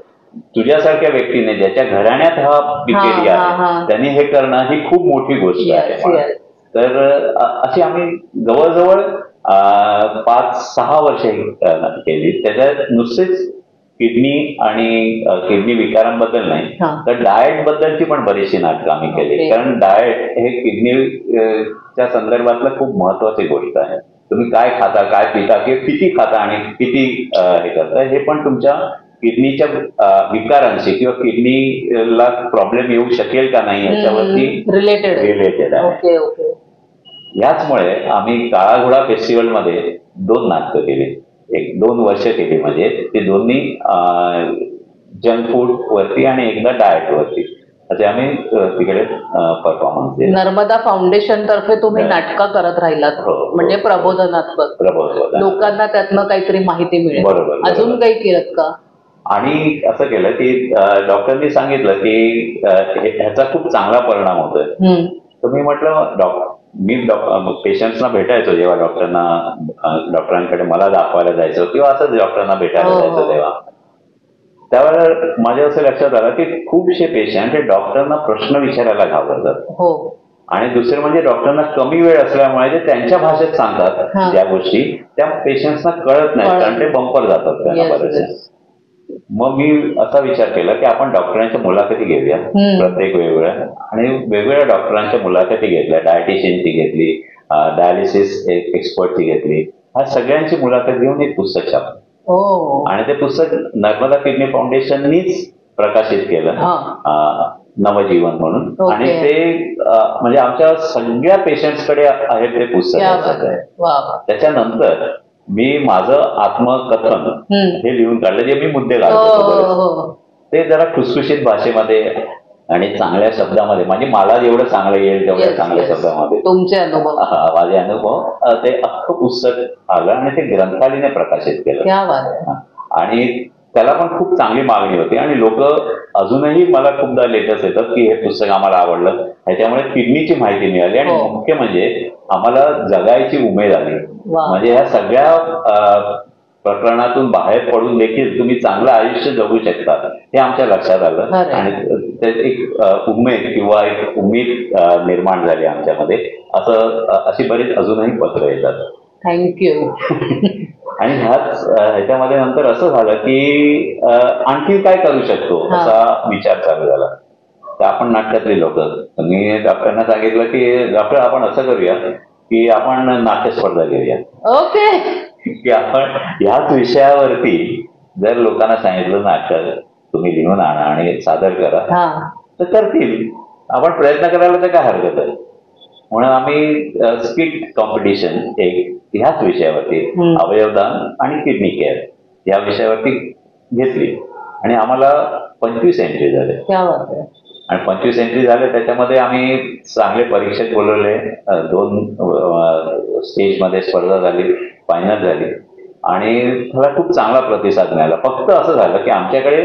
तुझ्यासारख्या व्यक्तीने ज्याच्या घराण्यात हा पिकेडी आहे त्यांनी हे करणं ही खूप मोठी गोष्ट आहे. तर अशी आम्ही जवळजवळ 5-6 वर्ष केली. त्याच्यात नुसतेच किडनी आणि किडनी विकारांबद्दल नाही तर डाएट बद्दलची पण बरीचशी नाटकं आम्ही केली. कारण डाएट हे किडनीच्या संदर्भातलं खूप महत्वाची गोष्ट आहे. तुम्ही काय खाता, काय पिता, किती खाता आणि किती हे करता हे पण तुमच्या किडनीच्या विकारांशी किंवा किडनीला प्रॉब्लेम येऊ शकेल का नाही याच्यावरती रिलेटेड आहे. याचमुळे आम्ही काळा घोडा फेस्टिवलमध्ये 2 नाटकं केली. 1-2 वर्ष केली. म्हणजे ते दोन्ही जंक फूड वरती आणि एकदा डाएट वरती असे आम्ही तिकडे परफॉर्मन्स दिले. नर्मदा फाउंडेशन तर्फे तुम्ही नाटकं करत राहिलात. म्हणजे प्रबोधनात्मक लोकांना त्यातनं काहीतरी माहिती मिळेल. बरोबर. अजून काही केलं का? आणि असं केलं की डॉक्टरनी सांगितलं की ह्याचा खूप चांगला परिणाम होतोय. तर मी म्हटलं मी पेशंट्सना भेटायचो जेव्हा डॉक्टरांकडे मला दाखवायला जायचो किंवा असंच डॉक्टरांना भेटायला जायचो तेव्हा त्यावेळेला माझ्या असं लक्षात आलं की खूपशे पेशंट हे डॉक्टरांना प्रश्न विचारायला घाबरतात. आणि दुसरं म्हणजे डॉक्टरांना कमी वेळ असल्यामुळे ते त्यांच्या भाषेत सांगतात ज्या गोष्टी त्या पेशंट्सना कळत नाही, कारण ते बंपर जातात त्यांना बरेचसे. मग मी असा विचार केला की आपण डॉक्टरांच्या मुलाखती घेऊया प्रत्येक वेगवेगळ्या, आणि वेगवेगळ्या डॉक्टरांच्या मुलाखती घेतल्या. डायटिशियनची घेतली, डायलिसिस एक्सपर्टची घेतली, ह्या सगळ्यांची मुलाखत घेऊन एक पुस्तक छापलं. आणि ते पुस्तक नर्मदा किडनी फाउंडेशननीच प्रकाशित केलं, नवजीवन म्हणून. आणि ते म्हणजे आमच्या सगळ्या पेशंट्सकडे आहे ते पुस्तक. त्याच्यानंतर मी माझं आत्मकथन हे लिहून काढलं, जे मी मुद्दे काढतो ते जरा खुसखुशीत भाषेमध्ये आणि चांगल्या शब्दामध्ये, म्हणजे मला जेवढं चांगलं येईल तेवढ्या चांगल्या शब्दामध्ये तुमचे अनुभव, माझे अनुभव, ते अख्खं पुस्तक आलं आणि ते ग्रंथालयाने प्रकाशित केलं. आणि त्याला पण खूप चांगली मागणी होती आणि लोक अजूनही मला खूपदा लेटर्स येतात की हे पुस्तक आम्हाला आवडलं, ह्याच्यामुळे किडनीची माहिती मिळाली आणि मुख्य म्हणजे आम्हाला जगायची उमेद आली. म्हणजे ह्या सगळ्या प्रकरणातून बाहेर पडून देखील तुम्ही चांगलं आयुष्य जगू शकता हे आमच्या लक्षात आलं. आणि एक उमेद किंवा एक उमेद निर्माण झाली आमच्यामध्ये. अशी बरीच अजूनही पत्र येतात. थँक्यू. आणि ह्याच्यामध्ये नंतर असं झालं की आणखी काय करू शकतो असा विचार चालू झाला. तर आपण नाटकातले लोक, मी डॉक्टरांना सांगितलं की डॉक्टर आपण असं करूया की आपण नाट्य स्पर्धा घेऊया. की आपण ह्याच विषयावरती जर लोकांना सांगितलं नाटक तुम्ही लिहून आणा आणि सादर करा तर करतील. आपण प्रयत्न करायला तर काय हरकत आहे. म्हणून आम्ही स्किट कॉम्पिटिशन एक ह्याच विषयावरती, अवयवदान आणि किडनी केअर या विषयावरती घेतली आणि आम्हाला 25 एंट्री झाले. आणि 25 एंट्री झाले त्याच्यामध्ये आम्ही चांगले परीक्षक बोलवले, 2 स्टेजमध्ये स्पर्धा झाली, फायनल झाली आणि मला खूप चांगला प्रतिसाद मिळाला. फक्त असं झालं की आमच्याकडे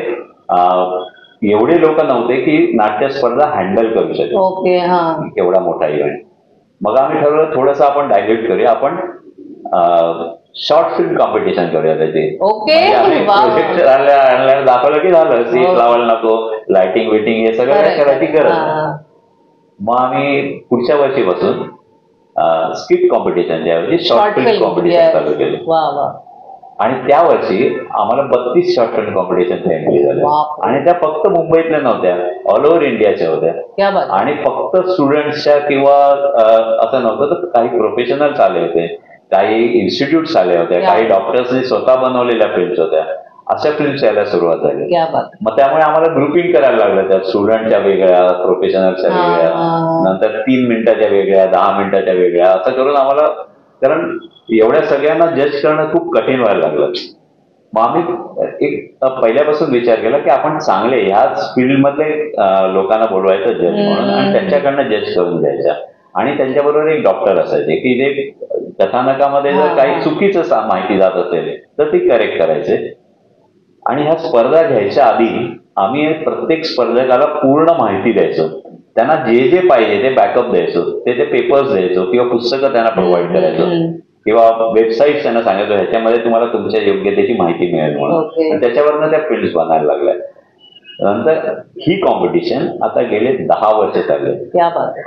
एवढे लोक नव्हते की नाट्य स्पर्धा हँडल करू शकतो एवढा मोठा इव्हेंट. मग आम्ही ठरवलं थोडंसं आपण डायल्यूट करूया, आपण शॉर्ट फिल्म कॉम्पिटिशन करूया त्याची. प्रोजेक्ट आणल्यावर दाखवलं की झालं, सीट लावायला नको, लाइटिंग विटिंग हे सगळं करायची गरज नाही. मग आम्ही पुढच्या वर्षीपासून स्किट कॉम्पिटिशन ज्यावेळी शॉर्ट फिल्म कॉम्पिटिशन चालू केलं. आणि त्या वर्षी आम्हाला 32 शॉर्ट फिल्म कॉम्पिटिशन एंट्री झाल्या आणि त्या फक्त मुंबईतल्या नव्हत्या, ऑल ओव्हर इंडियाच्या होत्या. आणि फक्त स्टुडंट्सच्या किंवा असं नव्हतं, तर काही प्रोफेशनल्स आले होते, काही इन्स्टिट्यूट्स आल्या होत्या, काही डॉक्टर्सनी स्वतः बनवलेल्या फिल्म्स होत्या. अशा फिल्म्स यायला सुरुवात झाली. मग त्यामुळे आम्हाला ग्रुपिंग करायला लागलं, त्या स्टुडंटच्या वेगळ्या, प्रोफेशनल्सच्या वेगळ्या, नंतर 3 मिनिटाच्या वेगळ्या, 10 मिनिटाच्या वेगळ्या, असं करून आम्हाला, कारण एवढ्या सगळ्यांना जज करणं खूप कठीण व्हायला लागलं. मग आम्ही एक पहिल्यापासून विचार केला की आपण चांगले ह्याच फील्डमधले लोकांना बोलवायचं जज म्हणून आणि त्यांच्याकडनं जज करून द्यायच्या. आणि त्यांच्याबरोबर एक डॉक्टर असायचे की जे कथानकामध्ये जर काही चुकीचं माहिती जात असेल तर ती करेक्ट करायचे. आणि ह्या स्पर्धा घ्यायच्या आधी आम्ही प्रत्येक स्पर्धकाला पूर्ण माहिती द्यायचो, त्यांना जे जे पाहिजे ते बॅकअप द्यायचो, ते पेपर्स द्यायचो किंवा पुस्तकं त्यांना प्रोव्हाइड करायचो किंवा वेबसाईट त्यांना सांगायचो ह्याच्यामध्ये तुम्हाला तुमच्या योग्यतेची माहिती मिळेल म्हणून. त्याच्यावरनं त्या फिल्म्स बनायला लागल्या. नंतर ही कॉम्पिटिशन आता गेले 10 वर्ष चालले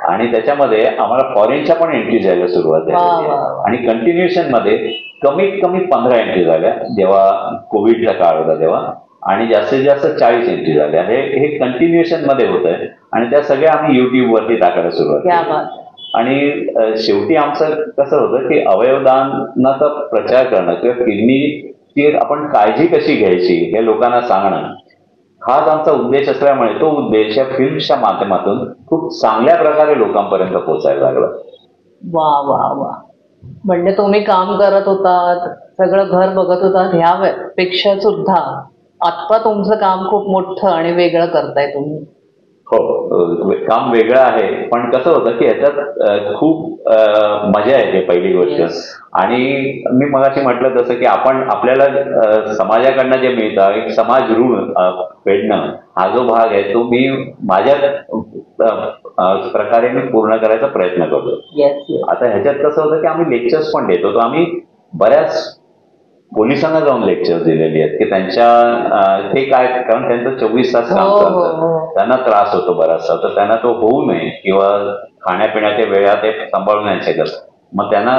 आणि त्याच्यामध्ये आम्हाला फॉरेनच्या पण एंट्री जायला सुरुवात झाली आणि कंटिन्युएशन मध्ये कमीत कमी 15 एंट्री झाल्या जेव्हा कोविडचा काळ होता तेव्हा, आणि जास्तीत जास्त 40 एंट्री झाल्या. हे कंटिन्युएशन मध्ये होत आहे आणि त्या सगळ्या आम्ही युट्यूब वरती टाकायला सुरुवात केली. आणि शेवटी आमचं कसं होतं की अवयवदानाचा प्रचार करणं किंवा किडनीची आपण काळजी कशी घ्यायची हे लोकांना सांगणं हाच आमचा उद्देश असल्यामुळे तो उद्देश या फिल्मच्या माध्यमातून खूप चांगल्या प्रकारे लोकांपर्यंत पोहोचायला लागला. वा वा वा. म्हणजे तुम्ही काम करत होतात, सगळं घर बघत होतात, ह्यापेक्षा सुद्धा आत्ता तुमचं काम खूप मोठं आणि वेगळं करताय तुम्ही. हो, काम वेगळं आहे, पण कसं होतं की याच्यात खूप मजा येते पहिली गोष्ट. आणि मी मगाशी म्हटलं तसं की आपण आपल्याला समाजाकडनं जे मिळतं एक समाज ऋण फेडणं हा जो भाग आहे तो मी माझ्या प्रकारे मी पूर्ण करायचा प्रयत्न करतो. आता ह्याच्यात कसं होतं की आम्ही लेक्चर्स पण देतो, आम्ही बऱ्याच पोलिसांना जाऊन लेक्चर दिलेली आहेत की त्यांच्या ते काय, कारण त्यांचं 24 तास काम चालतं, त्यांना त्रास होतो बराचसा, तर त्यांना तो होऊ नये किंवा खाण्यापिण्याच्या वेळा ते सांभाळून नाही शकत, मग त्यांना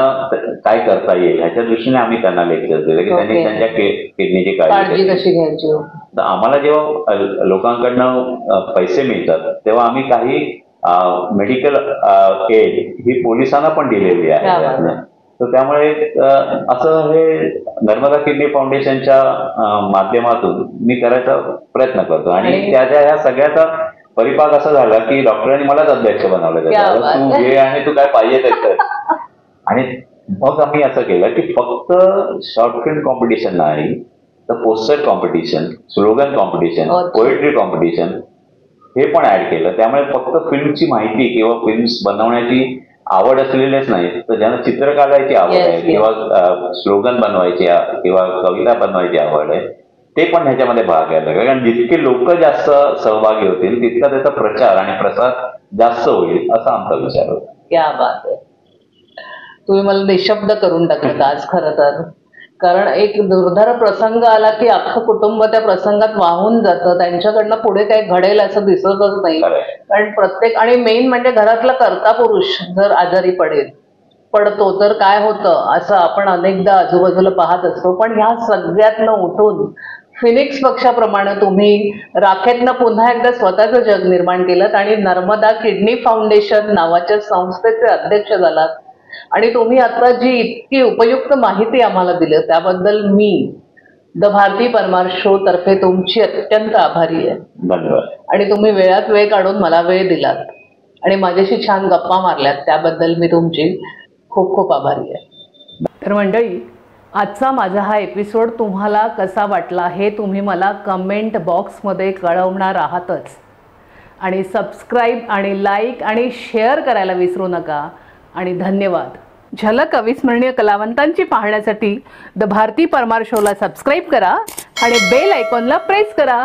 काय करता येईल ह्याच्या दृष्टीने आम्ही त्यांना लेक्चर दिले की त्यांनी त्यांच्या किडनीची काळजी कशी घ्यायची. तर आम्हाला जेव्हा लोकांकडनं पैसे मिळतात तेव्हा आम्ही काही मेडिकल एड ही पोलिसांना पण दिलेली आहे. तर त्यामुळे असं हे नर्मदा किडनी फाउंडेशनच्या माध्यमातून मी करायचा प्रयत्न करतो. आणि त्याच्या ह्या सगळ्याचा परिपाक असा झाला की डॉक्टरांनी मलाच अध्यक्ष बनवलं जातं, तू घे आणि तू काय पाहिजे ते कर. आणि मग आम्ही असं केलं की फक्त शॉर्ट फिल्म कॉम्पिटिशन नाही तर poster competition, slogan competition, poetry competition हे पण ऍड केलं. त्यामुळे फक्त फिल्मची माहिती किंवा फिल्म्स बनवण्याची आवड असलेलेच नाही, तर ज्यांना चित्र काढायची आवड आहे किंवा स्लोगन बनवायची किंवा कविता बनवायची आवड आहे ते पण ह्याच्यामध्ये भाग घ्यायला लागले. कारण जितके लोक जास्त सहभागी होतील तितका त्याचा प्रचार आणि प्रसार जास्त होईल असा आमचा विचार होता. क्या बात आहे, तुम्ही मला निशब्द करून टाकलं आज खरं तर. कारण एक दुर्धर प्रसंग आला की अख्खं कुटुंब त्या प्रसंगात वाहून जातं, त्यांच्याकडनं पुढे काही घडेल असं दिसतच नाही. कारण प्रत्येक, आणि मेन म्हणजे घरातला कर्ता पुरुष जर आजारी पडतो तर काय होतं असं आपण अनेकदा आजूबाजूला पाहत असतो. पण ह्या सगळ्यातनं उठून फिनिक्स पक्षाप्रमाणे तुम्ही राखेतनं पुन्हा एकदा स्वतःचं जग निर्माण केलं आणि नर्मदा किडनी फाउंडेशन नावाच्या संस्थेचे अध्यक्ष झालात. आणि तुम्ही आता जी इतकी उपयुक्त माहिती आम्हाला दिली त्याबद्दल मी द भारती परमार शो तर्फे तुमची अत्यंत आभारी आहे. धन्यवाद. आणि तुम्ही वेळात वेळ काढून मला वेळ दिलात आणि माझ्याशी छान गप्पा मारल्यात त्याबद्दल मी तुमची खूप खूप आभारी आहे. तर मंडळी, आजचा माझा हा एपिसोड तुम्हाला कसा वाटला हे तुम्ही मला कमेंट बॉक्समध्ये कळवणार आहातच. आणि सबस्क्राईब आणि लाईक आणि शेअर करायला विसरू नका. आणि धन्यवाद. झलक अविस्मरणीय कलावंतांची पाहण्यासाठी द भारती परमार शोला सबस्क्राईब करा आणि बेल आयकॉनला प्रेस करा.